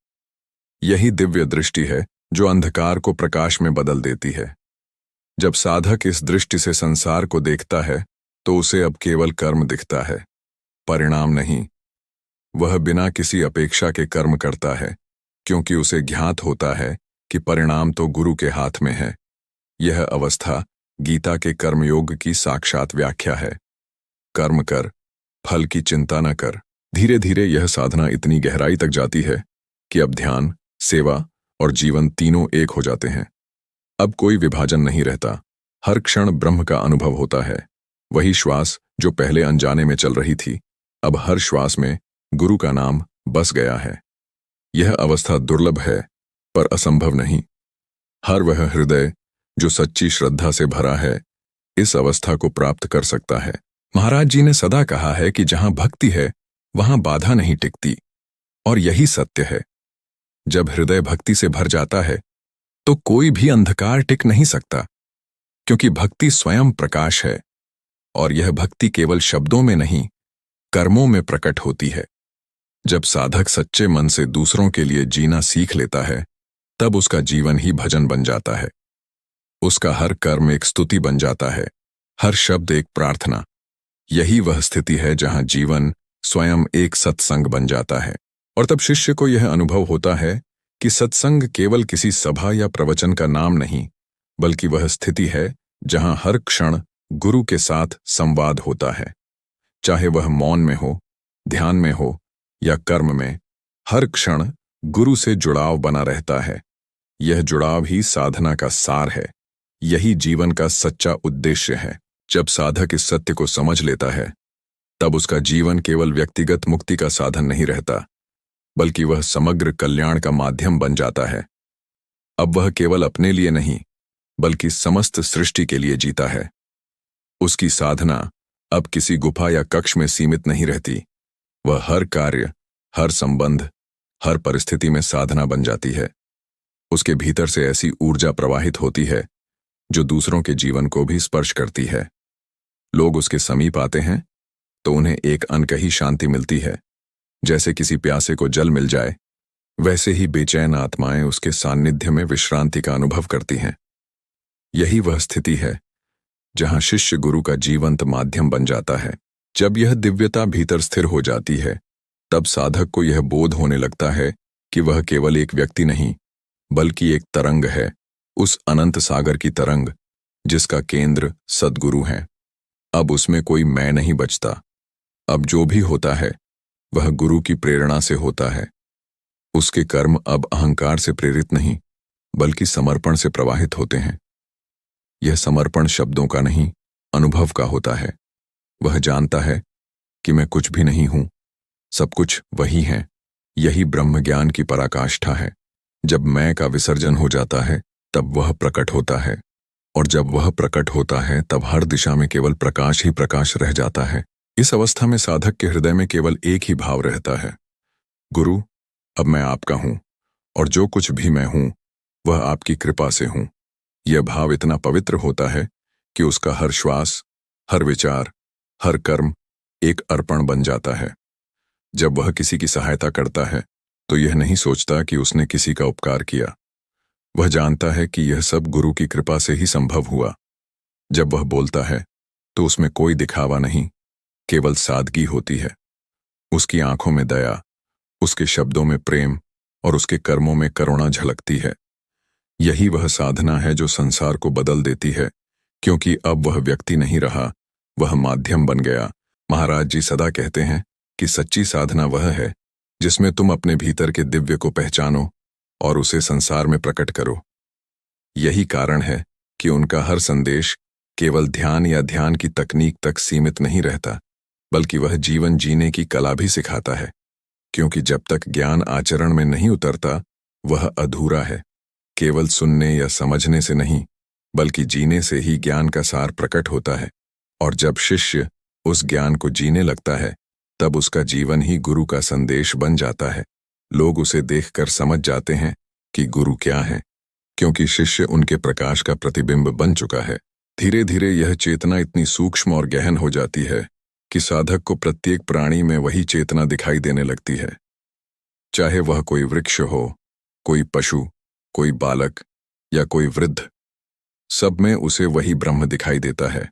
यही दिव्य दृष्टि है जो अंधकार को प्रकाश में बदल देती है। जब साधक इस दृष्टि से संसार को देखता है, तो उसे अब केवल कर्म दिखता है, परिणाम नहीं। वह बिना किसी अपेक्षा के कर्म करता है, क्योंकि उसे ज्ञात होता है कि परिणाम तो गुरु के हाथ में है। यह अवस्था गीता के कर्मयोग की साक्षात व्याख्या है। कर्म कर, फल की चिंता न कर। धीरे धीरे यह साधना इतनी गहराई तक जाती है कि अब ध्यान, सेवा और जीवन तीनों एक हो जाते हैं। अब कोई विभाजन नहीं रहता। हर क्षण ब्रह्म का अनुभव होता है। वही श्वास जो पहले अनजाने में चल रही थी, अब हर श्वास में गुरु का नाम बस गया है। यह अवस्था दुर्लभ है, पर असंभव नहीं। हर वह हृदय जो सच्ची श्रद्धा से भरा है, इस अवस्था को प्राप्त कर सकता है। महाराज जी ने सदा कहा है कि जहां भक्ति है, वहां बाधा नहीं टिकती, और यही सत्य है। जब हृदय भक्ति से भर जाता है, तो कोई भी अंधकार टिक नहीं सकता, क्योंकि भक्ति स्वयं प्रकाश है। और यह भक्ति केवल शब्दों में नहीं, कर्मों में प्रकट होती है। जब साधक सच्चे मन से दूसरों के लिए जीना सीख लेता है, तब उसका जीवन ही भजन बन जाता है। उसका हर कर्म एक स्तुति बन जाता है, हर शब्द एक प्रार्थना। यही वह स्थिति है जहां जीवन स्वयं एक सत्संग बन जाता है। और तब शिष्य को यह अनुभव होता है कि सत्संग केवल किसी सभा या प्रवचन का नाम नहीं, बल्कि वह स्थिति है जहां हर क्षण गुरु के साथ संवाद होता है। चाहे वह मौन में हो, ध्यान में हो या कर्म में, हर क्षण गुरु से जुड़ाव बना रहता है। यह जुड़ाव ही साधना का सार है। यही जीवन का सच्चा उद्देश्य है। जब साधक इस सत्य को समझ लेता है, तब उसका जीवन केवल व्यक्तिगत मुक्ति का साधन नहीं रहता, बल्कि वह समग्र कल्याण का माध्यम बन जाता है। अब वह केवल अपने लिए नहीं, बल्कि समस्त सृष्टि के लिए जीता है। उसकी साधना अब किसी गुफा या कक्ष में सीमित नहीं रहती। वह हर कार्य, हर संबंध, हर परिस्थिति में साधना बन जाती है। उसके भीतर से ऐसी ऊर्जा प्रवाहित होती है जो दूसरों के जीवन को भी स्पर्श करती है। लोग उसके समीप आते हैं तो उन्हें एक अनकही शांति मिलती है। जैसे किसी प्यासे को जल मिल जाए, वैसे ही बेचैन आत्माएं उसके सान्निध्य में विश्रांति का अनुभव करती हैं। यही वह स्थिति है जहां शिष्य गुरु का जीवंत माध्यम बन जाता है। जब यह दिव्यता भीतर स्थिर हो जाती है, तब साधक को यह बोध होने लगता है कि वह केवल एक व्यक्ति नहीं, बल्कि एक तरंग है, उस अनंत सागर की तरंग जिसका केंद्र सद्गुरु है। अब उसमें कोई मैं नहीं बचता। अब जो भी होता है, वह गुरु की प्रेरणा से होता है। उसके कर्म अब अहंकार से प्रेरित नहीं, बल्कि समर्पण से प्रवाहित होते हैं। यह समर्पण शब्दों का नहीं, अनुभव का होता है। वह जानता है कि मैं कुछ भी नहीं हूं, सब कुछ वही है। यही ब्रह्म ज्ञान की पराकाष्ठा है। जब मैं का विसर्जन हो जाता है, तब वह प्रकट होता है, और जब वह प्रकट होता है, तब हर दिशा में केवल प्रकाश ही प्रकाश रह जाता है। इस अवस्था में साधक के हृदय में केवल एक ही भाव रहता है, गुरु, अब मैं आपका हूं, और जो कुछ भी मैं हूं, वह आपकी कृपा से हूं। यह भाव इतना पवित्र होता है कि उसका हर श्वास, हर विचार, हर कर्म एक अर्पण बन जाता है। जब वह किसी की सहायता करता है तो यह नहीं सोचता कि उसने किसी का उपकार किया। वह जानता है कि यह सब गुरु की कृपा से ही संभव हुआ। जब वह बोलता है तो उसमें कोई दिखावा नहीं, केवल सादगी होती है। उसकी आंखों में दया, उसके शब्दों में प्रेम और उसके कर्मों में करुणा झलकती है। यही वह साधना है जो संसार को बदल देती है, क्योंकि अब वह व्यक्ति नहीं रहा, वह माध्यम बन गया। महाराज जी सदा कहते हैं कि सच्ची साधना वह है जिसमें तुम अपने भीतर के दिव्य को पहचानो और उसे संसार में प्रकट करो। यही कारण है कि उनका हर संदेश केवल ध्यान या ध्यान की तकनीक तक सीमित नहीं रहता, बल्कि वह जीवन जीने की कला भी सिखाता है, क्योंकि जब तक ज्ञान आचरण में नहीं उतरता वह अधूरा है। केवल सुनने या समझने से नहीं, बल्कि जीने से ही ज्ञान का सार प्रकट होता है। और जब शिष्य उस ज्ञान को जीने लगता है तब उसका जीवन ही गुरु का संदेश बन जाता है। लोग उसे देखकर समझ जाते हैं कि गुरु क्या है, क्योंकि शिष्य उनके प्रकाश का प्रतिबिंब बन चुका है। धीरे धीरे यह चेतना इतनी सूक्ष्म और गहन हो जाती है कि साधक को प्रत्येक प्राणी में वही चेतना दिखाई देने लगती है। चाहे वह कोई वृक्ष हो, कोई पशु, कोई बालक या कोई वृद्ध, सब में उसे वही ब्रह्म दिखाई देता है।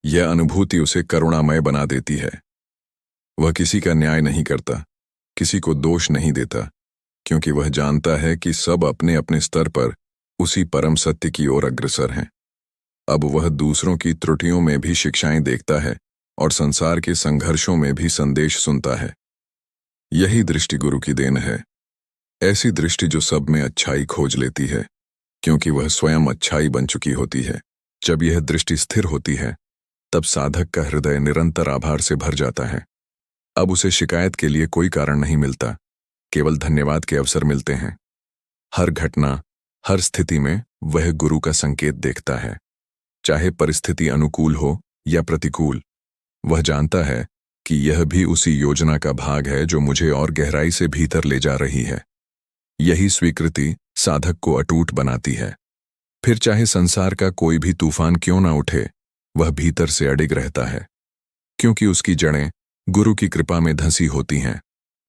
यह अनुभूति उसे करुणामय बना देती है। वह किसी का न्याय नहीं करता, किसी को दोष नहीं देता, क्योंकि वह जानता है कि सब अपने अपने स्तर पर उसी परम सत्य की ओर अग्रसर हैं। अब वह दूसरों की त्रुटियों में भी शिक्षाएं देखता है और संसार के संघर्षों में भी संदेश सुनता है। यही दृष्टि गुरु की देन है, ऐसी दृष्टि जो सब में अच्छाई खोज लेती है, क्योंकि वह स्वयं अच्छाई बन चुकी होती है। जब यह दृष्टि स्थिर होती है तब साधक का हृदय निरंतर आभार से भर जाता है। अब उसे शिकायत के लिए कोई कारण नहीं मिलता, केवल धन्यवाद के अवसर मिलते हैं। हर घटना, हर स्थिति में वह गुरु का संकेत देखता है, चाहे परिस्थिति अनुकूल हो या प्रतिकूल। वह जानता है कि यह भी उसी योजना का भाग है जो मुझे और गहराई से भीतर ले जा रही है। यही स्वीकृति साधक को अटूट बनाती है। फिर चाहे संसार का कोई भी तूफान क्यों ना उठे, वह भीतर से अडिग रहता है, क्योंकि उसकी जड़ें गुरु की कृपा में धंसी होती हैं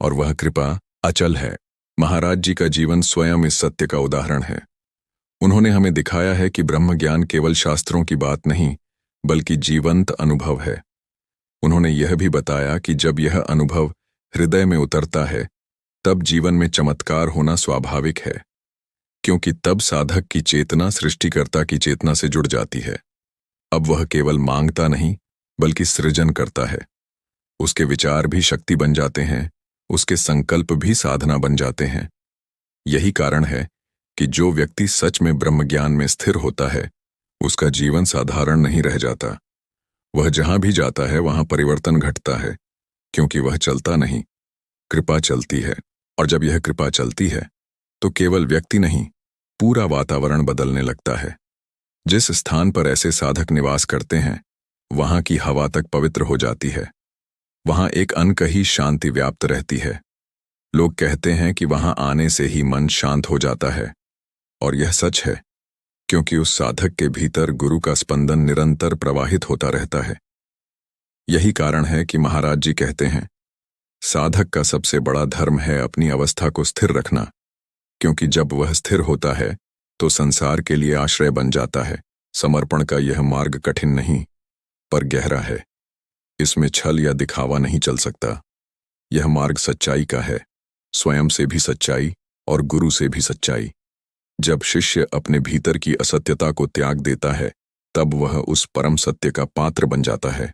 और वह कृपा अचल है। महाराज जी का जीवन स्वयं इस सत्य का उदाहरण है। उन्होंने हमें दिखाया है कि ब्रह्म ज्ञान केवल शास्त्रों की बात नहीं, बल्कि जीवंत अनुभव है। उन्होंने यह भी बताया कि जब यह अनुभव हृदय में उतरता है तब जीवन में चमत्कार होना स्वाभाविक है, क्योंकि तब साधक की चेतना सृष्टिकर्ता की चेतना से जुड़ जाती है। अब वह केवल मांगता नहीं, बल्कि सृजन करता है। उसके विचार भी शक्ति बन जाते हैं, उसके संकल्प भी साधना बन जाते हैं। यही कारण है कि जो व्यक्ति सच में ब्रह्म ज्ञान में स्थिर होता है, उसका जीवन साधारण नहीं रह जाता। वह जहां भी जाता है वहां परिवर्तन घटता है, क्योंकि वह चलता नहीं, कृपा चलती है। और जब यह कृपा चलती है तो केवल व्यक्ति नहीं, पूरा वातावरण बदलने लगता है। जिस स्थान पर ऐसे साधक निवास करते हैं वहां की हवा तक पवित्र हो जाती है। वहां एक अनकही शांति व्याप्त रहती है। लोग कहते हैं कि वहां आने से ही मन शांत हो जाता है, और यह सच है, क्योंकि उस साधक के भीतर गुरु का स्पंदन निरंतर प्रवाहित होता रहता है। यही कारण है कि महाराज जी कहते हैं, साधक का सबसे बड़ा धर्म है अपनी अवस्था को स्थिर रखना, क्योंकि जब वह स्थिर होता है तो संसार के लिए आश्रय बन जाता है। समर्पण का यह मार्ग कठिन नहीं, पर गहरा है। इसमें छल या दिखावा नहीं चल सकता। यह मार्ग सच्चाई का है, स्वयं से भी सच्चाई और गुरु से भी सच्चाई। जब शिष्य अपने भीतर की असत्यता को त्याग देता है तब वह उस परम सत्य का पात्र बन जाता है,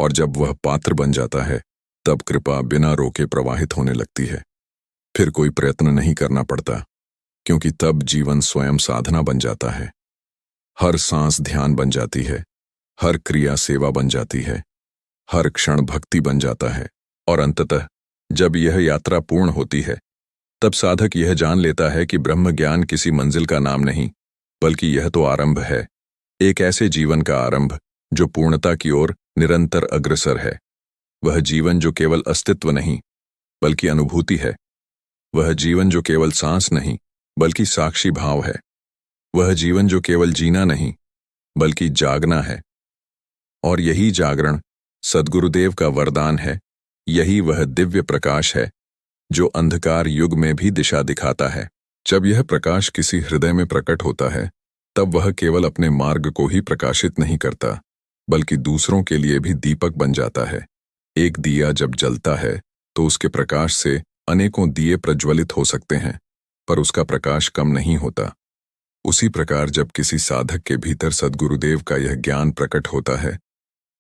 और जब वह पात्र बन जाता है तब कृपा बिना रोके प्रवाहित होने लगती है। फिर कोई प्रयत्न नहीं करना पड़ता, क्योंकि तब जीवन स्वयं साधना बन जाता है। हर सांस ध्यान बन जाती है, हर क्रिया सेवा बन जाती है, हर क्षण भक्ति बन जाता है। और अंततः जब यह यात्रा पूर्ण होती है तब साधक यह जान लेता है कि ब्रह्म ज्ञान किसी मंजिल का नाम नहीं, बल्कि यह तो आरंभ है, एक ऐसे जीवन का आरंभ जो पूर्णता की ओर निरंतर अग्रसर है। वह जीवन जो केवल अस्तित्व नहीं, बल्कि अनुभूति है। वह जीवन जो केवल सांस नहीं, बल्कि साक्षी भाव है। वह जीवन जो केवल जीना नहीं, बल्कि जागना है। और यही जागरण सद्गुरुदेव का वरदान है, यही वह दिव्य प्रकाश है जो अंधकार युग में भी दिशा दिखाता है। जब यह प्रकाश किसी हृदय में प्रकट होता है, तब वह केवल अपने मार्ग को ही प्रकाशित नहीं करता, बल्कि दूसरों के लिए भी दीपक बन जाता है। एक दिया जब जलता है, तो उसके प्रकाश से अनेकों दिए प्रज्वलित हो सकते हैं, पर उसका प्रकाश कम नहीं होता। उसी प्रकार जब किसी साधक के भीतर सद्गुरुदेव का यह ज्ञान प्रकट होता है,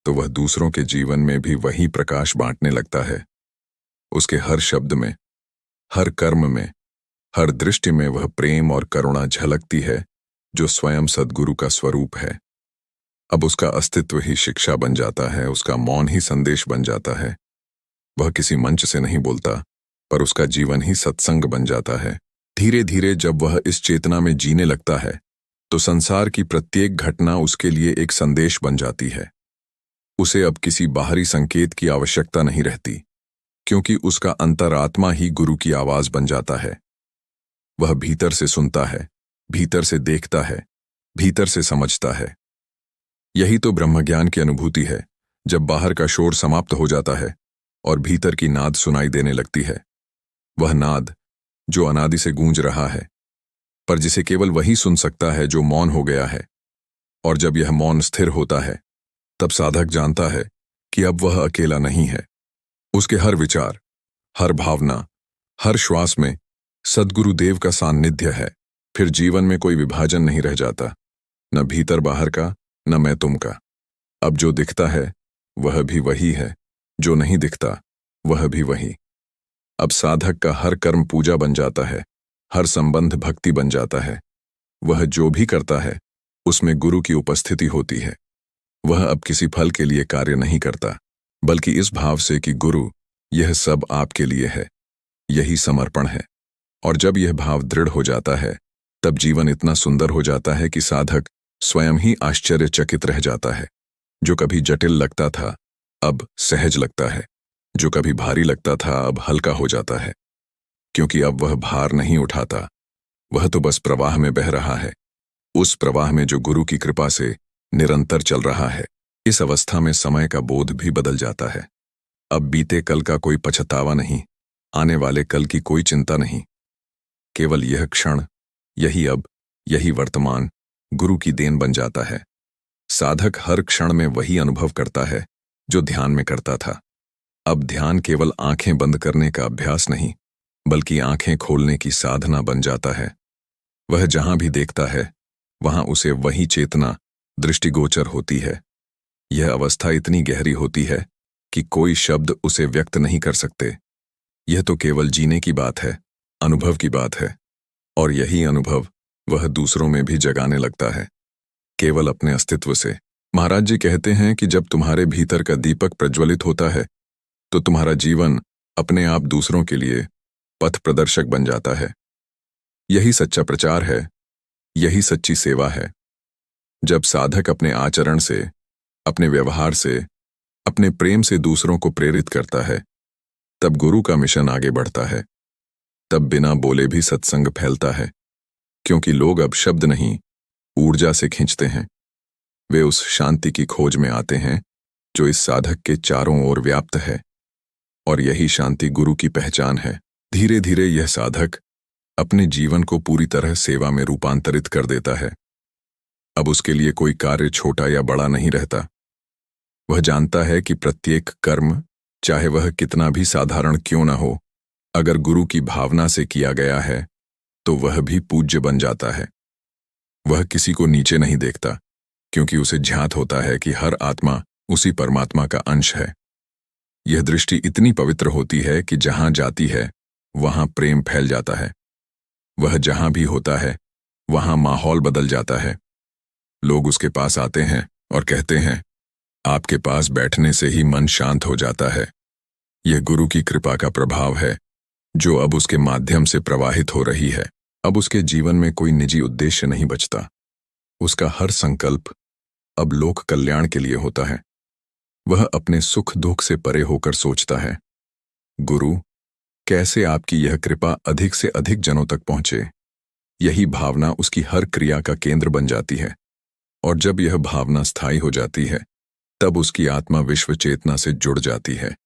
तो वह दूसरों के जीवन में भी वही प्रकाश बांटने लगता है। उसके हर शब्द में, हर कर्म में, हर दृष्टि में वह प्रेम और करुणा झलकती है जो स्वयं सद्गुरु का स्वरूप है। अब उसका अस्तित्व ही शिक्षा बन जाता है, उसका मौन ही संदेश बन जाता है। वह किसी मंच से नहीं बोलता, पर उसका जीवन ही सत्संग बन जाता है। धीरे धीरे जब वह इस चेतना में जीने लगता है, तो संसार की प्रत्येक घटना उसके लिए एक संदेश बन जाती है। उसे अब किसी बाहरी संकेत की आवश्यकता नहीं रहती, क्योंकि उसका अंतरात्मा ही गुरु की आवाज बन जाता है। वह भीतर से सुनता है, भीतर से देखता है, भीतर से समझता है। यही तो ब्रह्मज्ञान की अनुभूति है, जब बाहर का शोर समाप्त हो जाता है और भीतर की नाद सुनाई देने लगती है। वह नाद जो अनादि से गूंज रहा है, पर जिसे केवल वही सुन सकता है जो मौन हो गया है। और जब यह मौन स्थिर होता है, तब साधक जानता है कि अब वह अकेला नहीं है। उसके हर विचार, हर भावना, हर श्वास में सद्गुरुदेव का सान्निध्य है। फिर जीवन में कोई विभाजन नहीं रह जाता, न भीतर बाहर का, न मैं तुम का। अब जो दिखता है वह भी वही है, जो नहीं दिखता वह भी वही। अब साधक का हर कर्म पूजा बन जाता है, हर संबंध भक्ति बन जाता है। वह जो भी करता है उसमें गुरु की उपस्थिति होती है। वह अब किसी फल के लिए कार्य नहीं करता, बल्कि इस भाव से कि गुरु, यह सब आपके लिए है। यही समर्पण है। और जब यह भाव दृढ़ हो जाता है, तब जीवन इतना सुंदर हो जाता है कि साधक स्वयं ही आश्चर्यचकित रह जाता है। जो कभी जटिल लगता था, अब सहज लगता है। जो कभी भारी लगता था, अब हल्का हो जाता है। क्योंकि अब वह भार नहीं उठाता, वह तो बस प्रवाह में बह रहा है, उस प्रवाह में जो गुरु की कृपा से निरंतर चल रहा है। इस अवस्था में समय का बोध भी बदल जाता है। अब बीते कल का कोई पछतावा नहीं, आने वाले कल की कोई चिंता नहीं। केवल यह क्षण, यही अब, यही वर्तमान गुरु की देन बन जाता है। साधक हर क्षण में वही अनुभव करता है जो ध्यान में करता था। अब ध्यान केवल आंखें बंद करने का अभ्यास नहीं, बल्कि आंखें खोलने की साधना बन जाता है। वह जहां भी देखता है, वहां उसे वही चेतना दृष्टिगोचर होती है। यह अवस्था इतनी गहरी होती है कि कोई शब्द उसे व्यक्त नहीं कर सकते। यह तो केवल जीने की बात है, अनुभव की बात है। और यही अनुभव वह दूसरों में भी जगाने लगता है, केवल अपने अस्तित्व से। महाराज जी कहते हैं कि जब तुम्हारे भीतर का दीपक प्रज्वलित होता है, तो तुम्हारा जीवन अपने आप दूसरों के लिए पथ प्रदर्शक बन जाता है। यही सच्चा प्रचार है, यही सच्ची सेवा है। जब साधक अपने आचरण से, अपने व्यवहार से, अपने प्रेम से दूसरों को प्रेरित करता है, तब गुरु का मिशन आगे बढ़ता है। तब बिना बोले भी सत्संग फैलता है, क्योंकि लोग अब शब्द नहीं, ऊर्जा से खींचते हैं। वे उस शांति की खोज में आते हैं जो इस साधक के चारों ओर व्याप्त है, और यही शांति गुरु की पहचान है। धीरे धीरे यह साधक अपने जीवन को पूरी तरह सेवा में रूपांतरित कर देता है। अब उसके लिए कोई कार्य छोटा या बड़ा नहीं रहता। वह जानता है कि प्रत्येक कर्म, चाहे वह कितना भी साधारण क्यों न हो, अगर गुरु की भावना से किया गया है, तो वह भी पूज्य बन जाता है। वह किसी को नीचे नहीं देखता, क्योंकि उसे ज्ञात होता है कि हर आत्मा उसी परमात्मा का अंश है। यह दृष्टि इतनी पवित्र होती है कि जहां जाती है, वहां प्रेम फैल जाता है। वह जहां भी होता है, वहां माहौल बदल जाता है। लोग उसके पास आते हैं और कहते हैं, आपके पास बैठने से ही मन शांत हो जाता है। यह गुरु की कृपा का प्रभाव है, जो अब उसके माध्यम से प्रवाहित हो रही है। अब उसके जीवन में कोई निजी उद्देश्य नहीं बचता। उसका हर संकल्प अब लोक कल्याण के लिए होता है। वह अपने सुख दुख से परे होकर सोचता है, गुरु, कैसे आपकी यह कृपा अधिक से अधिक जनों तक पहुंचे। यही भावना उसकी हर क्रिया का केंद्र बन जाती है। और जब यह भावना स्थायी हो जाती है, तब उसकी आत्मा विश्व चेतना से जुड़ जाती है।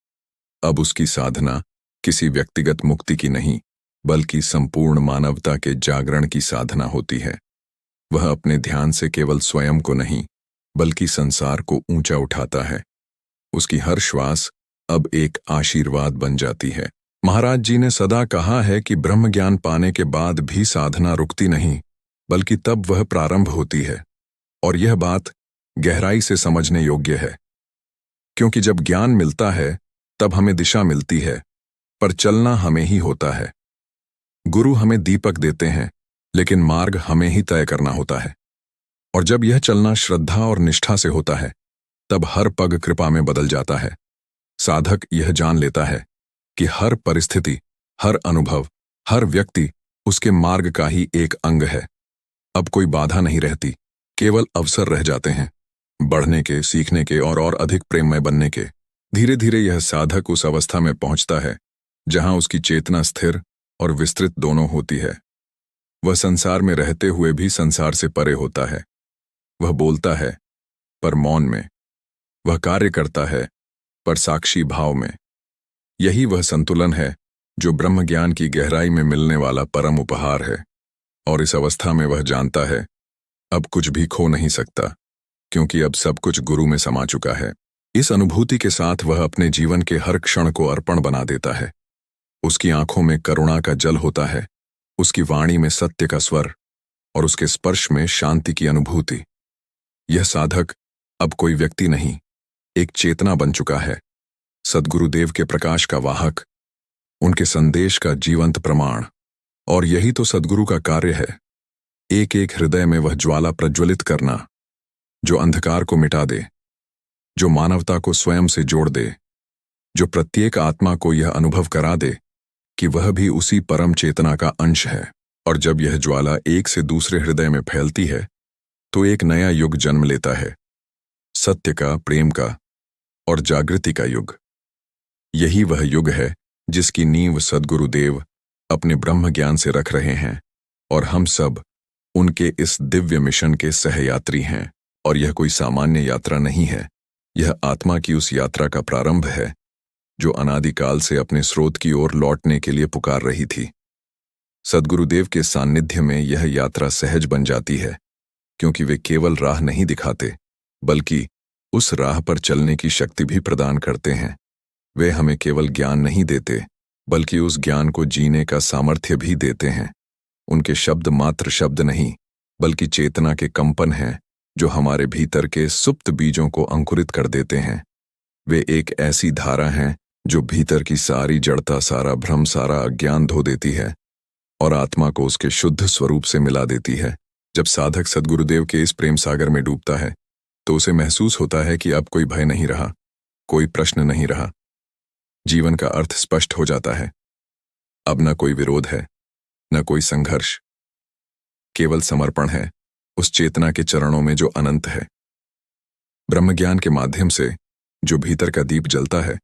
अब उसकी साधना किसी व्यक्तिगत मुक्ति की नहीं, बल्कि संपूर्ण मानवता के जागरण की साधना होती है। वह अपने ध्यान से केवल स्वयं को नहीं, बल्कि संसार को ऊंचा उठाता है। उसकी हर श्वास अब एक आशीर्वाद बन जाती है। महाराज जी ने सदा कहा है कि ब्रह्म ज्ञान पाने के बाद भी साधना रुकती नहीं, बल्कि तब वह प्रारंभ होती है। और यह बात गहराई से समझने योग्य है, क्योंकि जब ज्ञान मिलता है तब हमें दिशा मिलती है, पर चलना हमें ही होता है। गुरु हमें दीपक देते हैं, लेकिन मार्ग हमें ही तय करना होता है। और जब यह चलना श्रद्धा और निष्ठा से होता है, तब हर पग कृपा में बदल जाता है। साधक यह जान लेता है कि हर परिस्थिति, हर अनुभव, हर व्यक्ति उसके मार्ग का ही एक अंग है। अब कोई बाधा नहीं रहती, केवल अवसर रह जाते हैं, बढ़ने के, सीखने के और अधिक प्रेममय बनने के। धीरे धीरे यह साधक उस अवस्था में पहुंचता है जहां उसकी चेतना स्थिर और विस्तृत दोनों होती है। वह संसार में रहते हुए भी संसार से परे होता है। वह बोलता है, पर मौन में। वह कार्य करता है, पर साक्षी भाव में। यही वह संतुलन है जो ब्रह्म ज्ञान की गहराई में मिलने वाला परम उपहार है। और इस अवस्था में वह जानता है, अब कुछ भी खो नहीं सकता, क्योंकि अब सब कुछ गुरु में समा चुका है। इस अनुभूति के साथ वह अपने जीवन के हर क्षण को अर्पण बना देता है। उसकी आंखों में करुणा का जल होता है, उसकी वाणी में सत्य का स्वर और उसके स्पर्श में शांति की अनुभूति। यह साधक अब कोई व्यक्ति नहीं, एक चेतना बन चुका है, सद्गुरुदेव के प्रकाश का वाहक, उनके संदेश का जीवंत प्रमाण। और यही तो सद्गुरु का कार्य है, एक एक हृदय में वह ज्वाला प्रज्वलित करना, जो अंधकार को मिटा दे, जो मानवता को स्वयं से जोड़ दे, जो प्रत्येक आत्मा को यह अनुभव करा दे कि वह भी उसी परम चेतना का अंश है। और जब यह ज्वाला एक से दूसरे हृदय में फैलती है, तो एक नया युग जन्म लेता है, सत्य का, प्रेम का और जागृति का युग। यही वह युग है जिसकी नींव सद्गुरुदेव अपने ब्रह्म ज्ञान से रख रहे हैं, और हम सब उनके इस दिव्य मिशन के सहयात्री हैं। और यह कोई सामान्य यात्रा नहीं है, यह आत्मा की उस यात्रा का प्रारंभ है जो अनादिकाल से अपने स्रोत की ओर लौटने के लिए पुकार रही थी। सद्गुरुदेव के सान्निध्य में यह यात्रा सहज बन जाती है, क्योंकि वे केवल राह नहीं दिखाते, बल्कि उस राह पर चलने की शक्ति भी प्रदान करते हैं। वे हमें केवल ज्ञान नहीं देते, बल्कि उस ज्ञान को जीने का सामर्थ्य भी देते हैं। उनके शब्द मात्र शब्द नहीं, बल्कि चेतना के कंपन हैं जो हमारे भीतर के सुप्त बीजों को अंकुरित कर देते हैं। वे एक ऐसी धारा हैं जो भीतर की सारी जड़ता, सारा भ्रम, सारा अज्ञान धो देती है और आत्मा को उसके शुद्ध स्वरूप से मिला देती है। जब साधक सद्गुरुदेव के इस प्रेम सागर में डूबता है, तो उसे महसूस होता है कि अब कोई भय नहीं रहा, कोई प्रश्न नहीं रहा। जीवन का अर्थ स्पष्ट हो जाता है। अब न कोई विरोध है, न कोई संघर्ष, केवल समर्पण है उस चेतना के चरणों में जो अनंत है। ब्रह्मज्ञान के माध्यम से जो भीतर का दीप जलता है,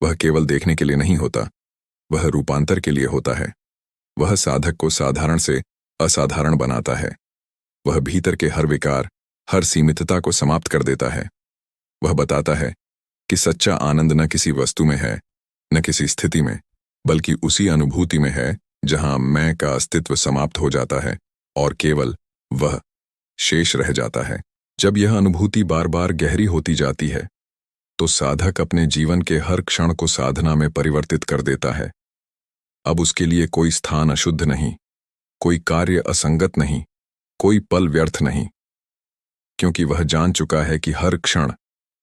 वह केवल देखने के लिए नहीं होता, वह रूपांतर के लिए होता है। वह साधक को साधारण से असाधारण बनाता है। वह भीतर के हर विकार, हर सीमितता को समाप्त कर देता है। वह बताता है कि सच्चा आनंद न किसी वस्तु में है, न किसी स्थिति में, बल्कि उसी अनुभूति में है जहां मैं का अस्तित्व समाप्त हो जाता है और केवल वह शेष रह जाता है। जब यह अनुभूति बार बार गहरी होती जाती है, तो साधक अपने जीवन के हर क्षण को साधना में परिवर्तित कर देता है। अब उसके लिए कोई स्थान अशुद्ध नहीं, कोई कार्य असंगत नहीं, कोई पल व्यर्थ नहीं, क्योंकि वह जान चुका है कि हर क्षण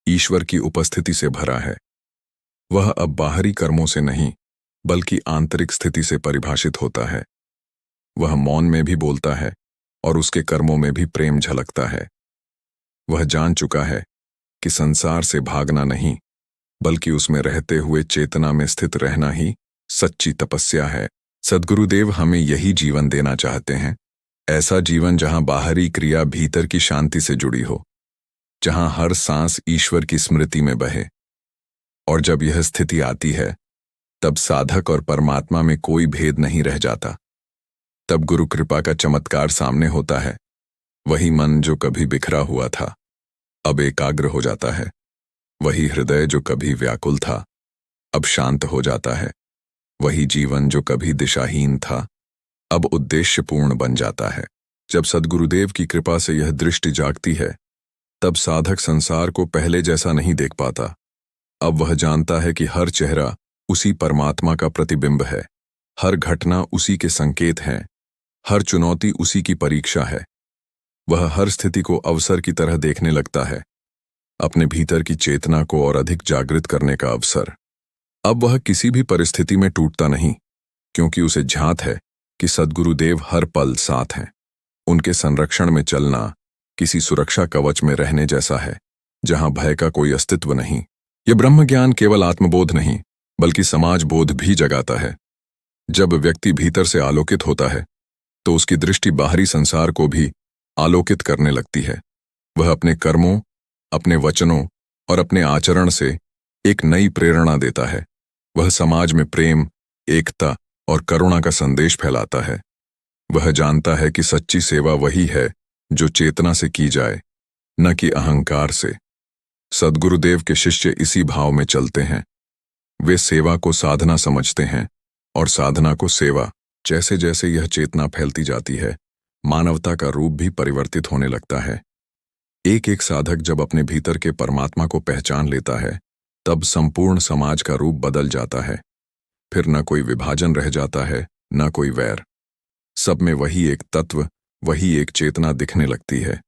ईश्वर की उपस्थिति से भरा है। वह अब बाहरी कर्मों से नहीं, बल्कि आंतरिक स्थिति से परिभाषित होता है। वह मौन में भी बोलता है और उसके कर्मों में भी प्रेम झलकता है। वह जान चुका है कि संसार से भागना नहीं, बल्कि उसमें रहते हुए चेतना में स्थित रहना ही सच्ची तपस्या है। सद्गुरुदेव हमें यही जीवन देना चाहते हैं, ऐसा जीवन जहां बाहरी क्रिया भीतर की शांति से जुड़ी हो, जहां हर सांस ईश्वर की स्मृति में बहे। और जब यह स्थिति आती है, तब साधक और परमात्मा में कोई भेद नहीं रह जाता। तब गुरु कृपा का चमत्कार सामने होता है। वही मन जो कभी बिखरा हुआ था, अब एकाग्र हो जाता है। वही हृदय जो कभी व्याकुल था, अब शांत हो जाता है। वही जीवन जो कभी दिशाहीन था, अब उद्देश्यपूर्ण बन जाता है। जब सद्गुरुदेव की कृपा से यह दृष्टि जागती है, तब साधक संसार को पहले जैसा नहीं देख पाता। अब वह जानता है कि हर चेहरा उसी परमात्मा का प्रतिबिंब है, हर घटना उसी के संकेत हैं, हर चुनौती उसी की परीक्षा है। वह हर स्थिति को अवसर की तरह देखने लगता है, अपने भीतर की चेतना को और अधिक जागृत करने का अवसर। अब वह किसी भी परिस्थिति में टूटता नहीं, क्योंकि उसे झांत है कि सद्गुरुदेव हर पल साथ हैं। उनके संरक्षण में चलना किसी सुरक्षा कवच में रहने जैसा है, जहां भय का कोई अस्तित्व नहीं। यह ब्रह्म ज्ञान केवल आत्मबोध नहीं, बल्कि समाज बोध भी जगाता है। जब व्यक्ति भीतर से आलोकित होता है, तो उसकी दृष्टि बाहरी संसार को भी आलोकित करने लगती है। वह अपने कर्मों, अपने वचनों और अपने आचरण से एक नई प्रेरणा देता है। वह समाज में प्रेम, एकता और करुणा का संदेश फैलाता है। वह जानता है कि सच्ची सेवा वही है जो चेतना से की जाए, न कि अहंकार से। सद्गुरुदेव के शिष्य इसी भाव में चलते हैं। वे सेवा को साधना समझते हैं और साधना को सेवा। जैसे जैसे यह चेतना फैलती जाती है, मानवता का रूप भी परिवर्तित होने लगता है। एक एक साधक जब अपने भीतर के परमात्मा को पहचान लेता है, तब संपूर्ण समाज का रूप बदल जाता है। फिर न कोई विभाजन रह जाता है, न कोई वैर। सब में वही एक तत्व, वही एक चेतना दिखने लगती है।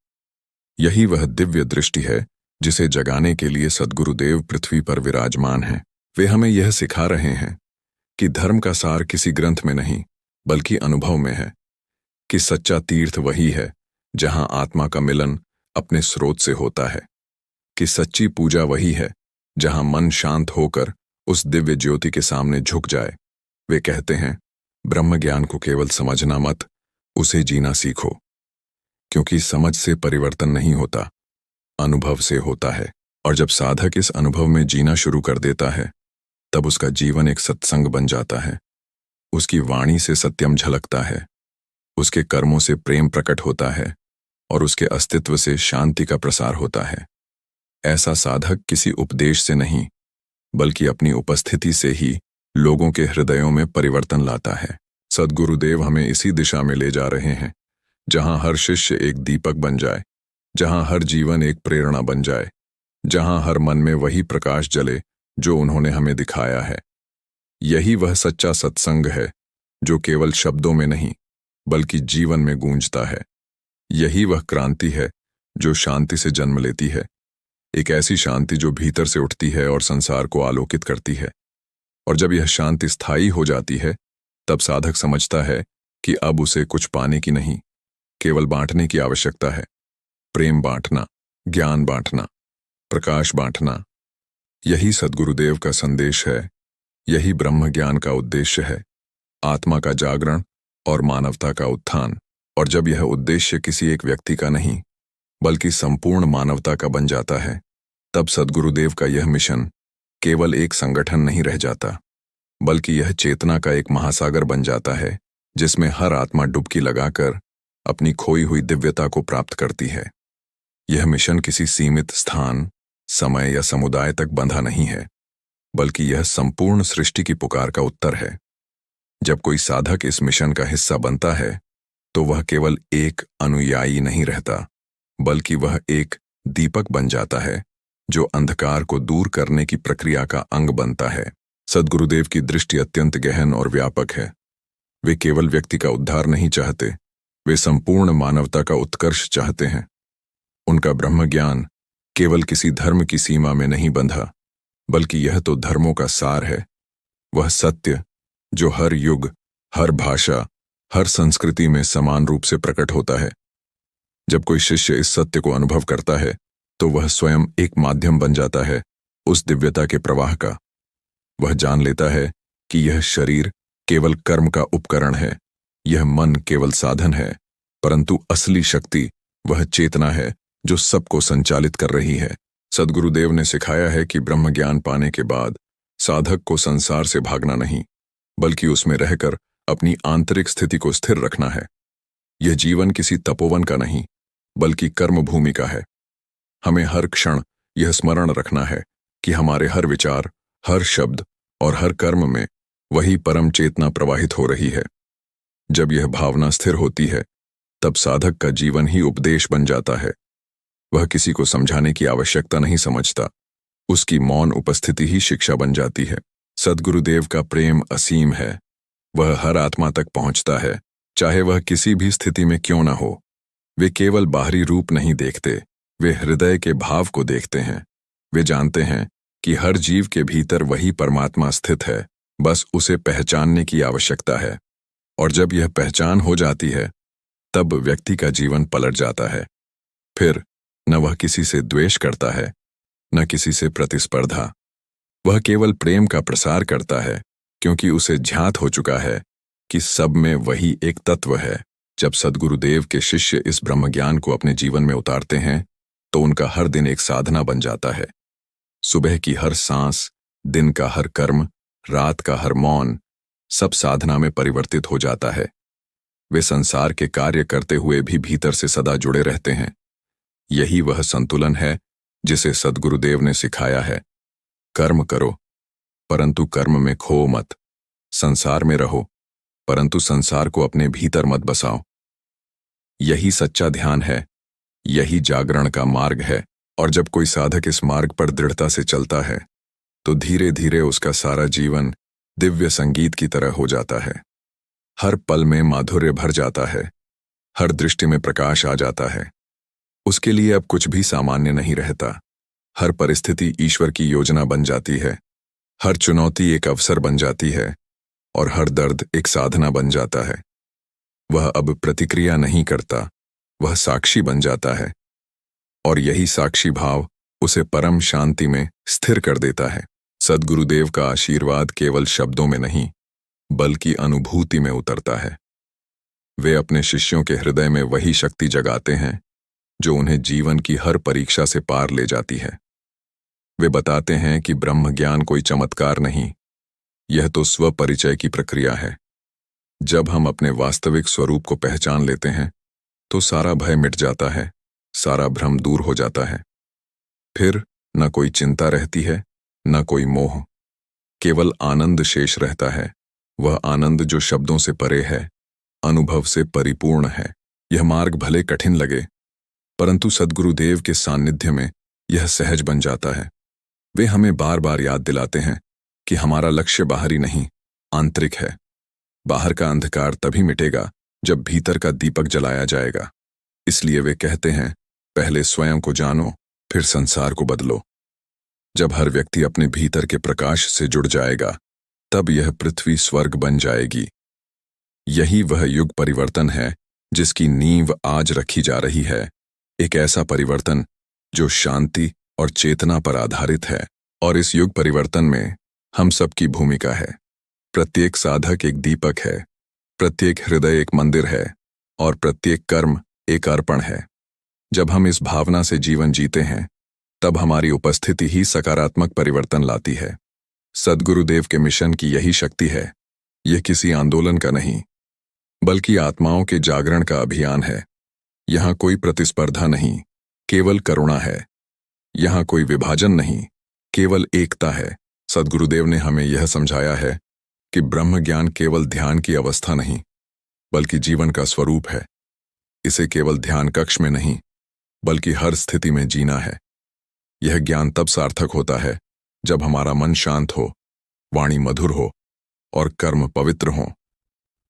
यही वह दिव्य दृष्टि है जिसे जगाने के लिए सद्गुरुदेव पृथ्वी पर विराजमान हैं। वे हमें यह सिखा रहे हैं कि धर्म का सार किसी ग्रंथ में नहीं, बल्कि अनुभव में है। कि सच्चा तीर्थ वही है जहां आत्मा का मिलन अपने स्रोत से होता है। कि सच्ची पूजा वही है जहां मन शांत होकर उस दिव्य ज्योति के सामने झुक जाए। वे कहते हैं, ब्रह्म ज्ञान को केवल समझना मत, उसे जीना सीखो। क्योंकि समझ से परिवर्तन नहीं होता, अनुभव से होता है। और जब साधक इस अनुभव में जीना शुरू कर देता है, तब उसका जीवन एक सत्संग बन जाता है। उसकी वाणी से सत्यम झलकता है, उसके कर्मों से प्रेम प्रकट होता है और उसके अस्तित्व से शांति का प्रसार होता है। ऐसा साधक किसी उपदेश से नहीं, बल्कि अपनी उपस्थिति से ही लोगों के हृदयों में परिवर्तन लाता है। सद्गुरुदेव हमें इसी दिशा में ले जा रहे हैं, जहां हर शिष्य एक दीपक बन जाए, जहां हर जीवन एक प्रेरणा बन जाए, जहां हर मन में वही प्रकाश जले जो उन्होंने हमें दिखाया है। यही वह सच्चा सत्संग है जो केवल शब्दों में नहीं, बल्कि जीवन में गूंजता है। यही वह क्रांति है जो शांति से जन्म लेती है। एक ऐसी शांति जो भीतर से उठती है और संसार को आलोकित करती है। और जब यह शांति स्थायी हो जाती है, तब साधक समझता है कि अब उसे कुछ पाने की नहीं, केवल बांटने की आवश्यकता है। प्रेम बांटना, ज्ञान बांटना, प्रकाश बांटना। यही सद्गुरुदेव का संदेश है, यही ब्रह्म ज्ञान का उद्देश्य है। आत्मा का जागरण और मानवता का उत्थान। और जब यह उद्देश्य किसी एक व्यक्ति का नहीं, बल्कि संपूर्ण मानवता का बन जाता है, तब सद्गुरुदेव का यह मिशन केवल एक संगठन नहीं रह जाता, बल्कि यह चेतना का एक महासागर बन जाता है, जिसमें हर आत्मा डुबकी लगाकर अपनी खोई हुई दिव्यता को प्राप्त करती है। यह मिशन किसी सीमित स्थान, समय या समुदाय तक बंधा नहीं है, बल्कि यह संपूर्ण सृष्टि की पुकार का उत्तर है। जब कोई साधक इस मिशन का हिस्सा बनता है, तो वह केवल एक अनुयायी नहीं रहता, बल्कि वह एक दीपक बन जाता है जो अंधकार को दूर करने की प्रक्रिया का अंग बनता है। सद्गुरुदेव की दृष्टि अत्यंत गहन और व्यापक है। वे केवल व्यक्ति का उद्धार नहीं चाहते, वे संपूर्ण मानवता का उत्कर्ष चाहते हैं। उनका ब्रह्म ज्ञान केवल किसी धर्म की सीमा में नहीं बंधा, बल्कि यह तो धर्मों का सार है। वह सत्य जो हर युग, हर भाषा, हर संस्कृति में समान रूप से प्रकट होता है। जब कोई शिष्य इस सत्य को अनुभव करता है, तो वह स्वयं एक माध्यम बन जाता है उस दिव्यता के प्रवाह का। वह जान लेता है कि यह शरीर केवल कर्म का उपकरण है, यह मन केवल साधन है, परंतु असली शक्ति वह चेतना है जो सबको संचालित कर रही है। सद्गुरुदेव ने सिखाया है कि ब्रह्म ज्ञान पाने के बाद साधक को संसार से भागना नहीं, बल्कि उसमें रहकर अपनी आंतरिक स्थिति को स्थिर रखना है। यह जीवन किसी तपोवन का नहीं, बल्कि कर्म भूमि का है। हमें हर क्षण यह स्मरण रखना है कि हमारे हर विचार, हर शब्द और हर कर्म में वही परम चेतना प्रवाहित हो रही है। जब यह भावना स्थिर होती है, तब साधक का जीवन ही उपदेश बन जाता है। वह किसी को समझाने की आवश्यकता नहीं समझता, उसकी मौन उपस्थिति ही शिक्षा बन जाती है। सद्गुरुदेव का प्रेम असीम है, वह हर आत्मा तक पहुंचता है, चाहे वह किसी भी स्थिति में क्यों न हो। वे केवल बाहरी रूप नहीं देखते, वे हृदय के भाव को देखते हैं। वे जानते हैं कि हर जीव के भीतर वही परमात्मा स्थित है, बस उसे पहचानने की आवश्यकता है। और जब यह पहचान हो जाती है, तब व्यक्ति का जीवन पलट जाता है। फिर न वह किसी से द्वेष करता है, न किसी से प्रतिस्पर्धा। वह केवल प्रेम का प्रसार करता है, क्योंकि उसे ज्ञात हो चुका है कि सब में वही एक तत्व है। जब सद्गुरुदेव के शिष्य इस ब्रह्मज्ञान को अपने जीवन में उतारते हैं, तो उनका हर दिन एक साधना बन जाता है। सुबह की हर सांस, दिन का हर कर्म, रात का हर मौन, सब साधना में परिवर्तित हो जाता है। वे संसार के कार्य करते हुए भी भीतर से सदा जुड़े रहते हैं। यही वह संतुलन है जिसे सद्गुरुदेव ने सिखाया है। कर्म करो, परंतु कर्म में खो मत। संसार में रहो, परंतु संसार को अपने भीतर मत बसाओ। यही सच्चा ध्यान है, यही जागरण का मार्ग है। और जब कोई साधक इस मार्ग पर दृढ़ता से चलता है, तो धीरे धीरे उसका सारा जीवन दिव्य संगीत की तरह हो जाता है। हर पल में माधुर्य भर जाता है, हर दृष्टि में प्रकाश आ जाता है। उसके लिए अब कुछ भी सामान्य नहीं रहता। हर परिस्थिति ईश्वर की योजना बन जाती है, हर चुनौती एक अवसर बन जाती है, और हर दर्द एक साधना बन जाता है। वह अब प्रतिक्रिया नहीं करता, वह साक्षी बन जाता है। और यही साक्षी भाव उसे परम शांति में स्थिर कर देता है। सद्गुरुदेव का आशीर्वाद केवल शब्दों में नहीं, बल्कि अनुभूति में उतरता है। वे अपने शिष्यों के हृदय में वही शक्ति जगाते हैं जो उन्हें जीवन की हर परीक्षा से पार ले जाती है। वे बताते हैं कि ब्रह्म ज्ञान कोई चमत्कार नहीं, यह तो स्वपरिचय की प्रक्रिया है। जब हम अपने वास्तविक स्वरूप को पहचान लेते हैं, तो सारा भय मिट जाता है, सारा भ्रम दूर हो जाता है। फिर न कोई चिंता रहती है, न कोई मोह, केवल आनंद शेष रहता है। वह आनंद जो शब्दों से परे है, अनुभव से परिपूर्ण है। यह मार्ग भले कठिन लगे, परंतु सद्गुरुदेव के सानिध्य में यह सहज बन जाता है। वे हमें बार बार याद दिलाते हैं कि हमारा लक्ष्य बाहरी नहीं, आंतरिक है। बाहर का अंधकार तभी मिटेगा जब भीतर का दीपक जलाया जाएगा। इसलिए वे कहते हैं, पहले स्वयं को जानो, फिर संसार को बदलो। जब हर व्यक्ति अपने भीतर के प्रकाश से जुड़ जाएगा, तब यह पृथ्वी स्वर्ग बन जाएगी। यही वह युग परिवर्तन है जिसकी नींव आज रखी जा रही है। एक ऐसा परिवर्तन जो शांति और चेतना पर आधारित है। और इस युग परिवर्तन में हम सबकी भूमिका है। प्रत्येक साधक एक दीपक है, प्रत्येक हृदय एक मंदिर है, और प्रत्येक कर्म एक अर्पण है। जब हम इस भावना से जीवन जीते हैं, तब हमारी उपस्थिति ही सकारात्मक परिवर्तन लाती है। सद्गुरुदेव के मिशन की यही शक्ति है। यह किसी आंदोलन का नहीं, बल्कि आत्माओं के जागरण का अभियान है। यहाँ कोई प्रतिस्पर्धा नहीं, केवल करुणा है। यहाँ कोई विभाजन नहीं, केवल एकता है। सद्गुरुदेव ने हमें यह समझाया है कि ब्रह्म ज्ञान केवल ध्यान की अवस्था नहीं, बल्कि जीवन का स्वरूप है। इसे केवल ध्यान कक्ष में नहीं, बल्कि हर स्थिति में जीना है। यह ज्ञान तब सार्थक होता है जब हमारा मन शांत हो, वाणी मधुर हो और कर्म पवित्र हो।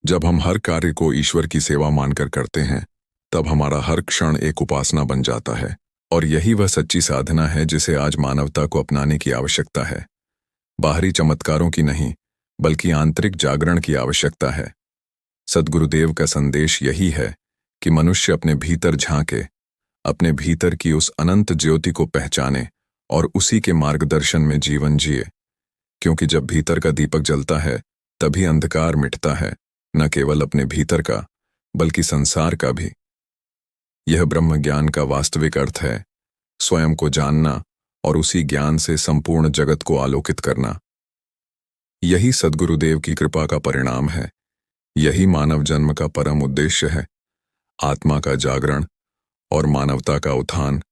जब हम हर कार्य को ईश्वर की सेवा मानकर करते हैं, तब हमारा हर क्षण एक उपासना बन जाता है। और यही वह सच्ची साधना है जिसे आज मानवता को अपनाने की आवश्यकता है। बाहरी चमत्कारों की नहीं, बल्कि आंतरिक जागरण की आवश्यकता है। सद्गुरुदेव का संदेश यही है कि मनुष्य अपने भीतर झांके, अपने भीतर की उस अनंत ज्योति को पहचाने और उसी के मार्गदर्शन में जीवन जिए। क्योंकि जब भीतर का दीपक जलता है, तभी अंधकार मिटता है, न केवल अपने भीतर का, बल्कि संसार का भी। यह ब्रह्म ज्ञान का वास्तविक अर्थ है, स्वयं को जानना और उसी ज्ञान से संपूर्ण जगत को आलोकित करना। यही सद्गुरुदेव की कृपा का परिणाम है। यही मानव जन्म का परम उद्देश्य है। आत्मा का जागरण और मानवता का उत्थान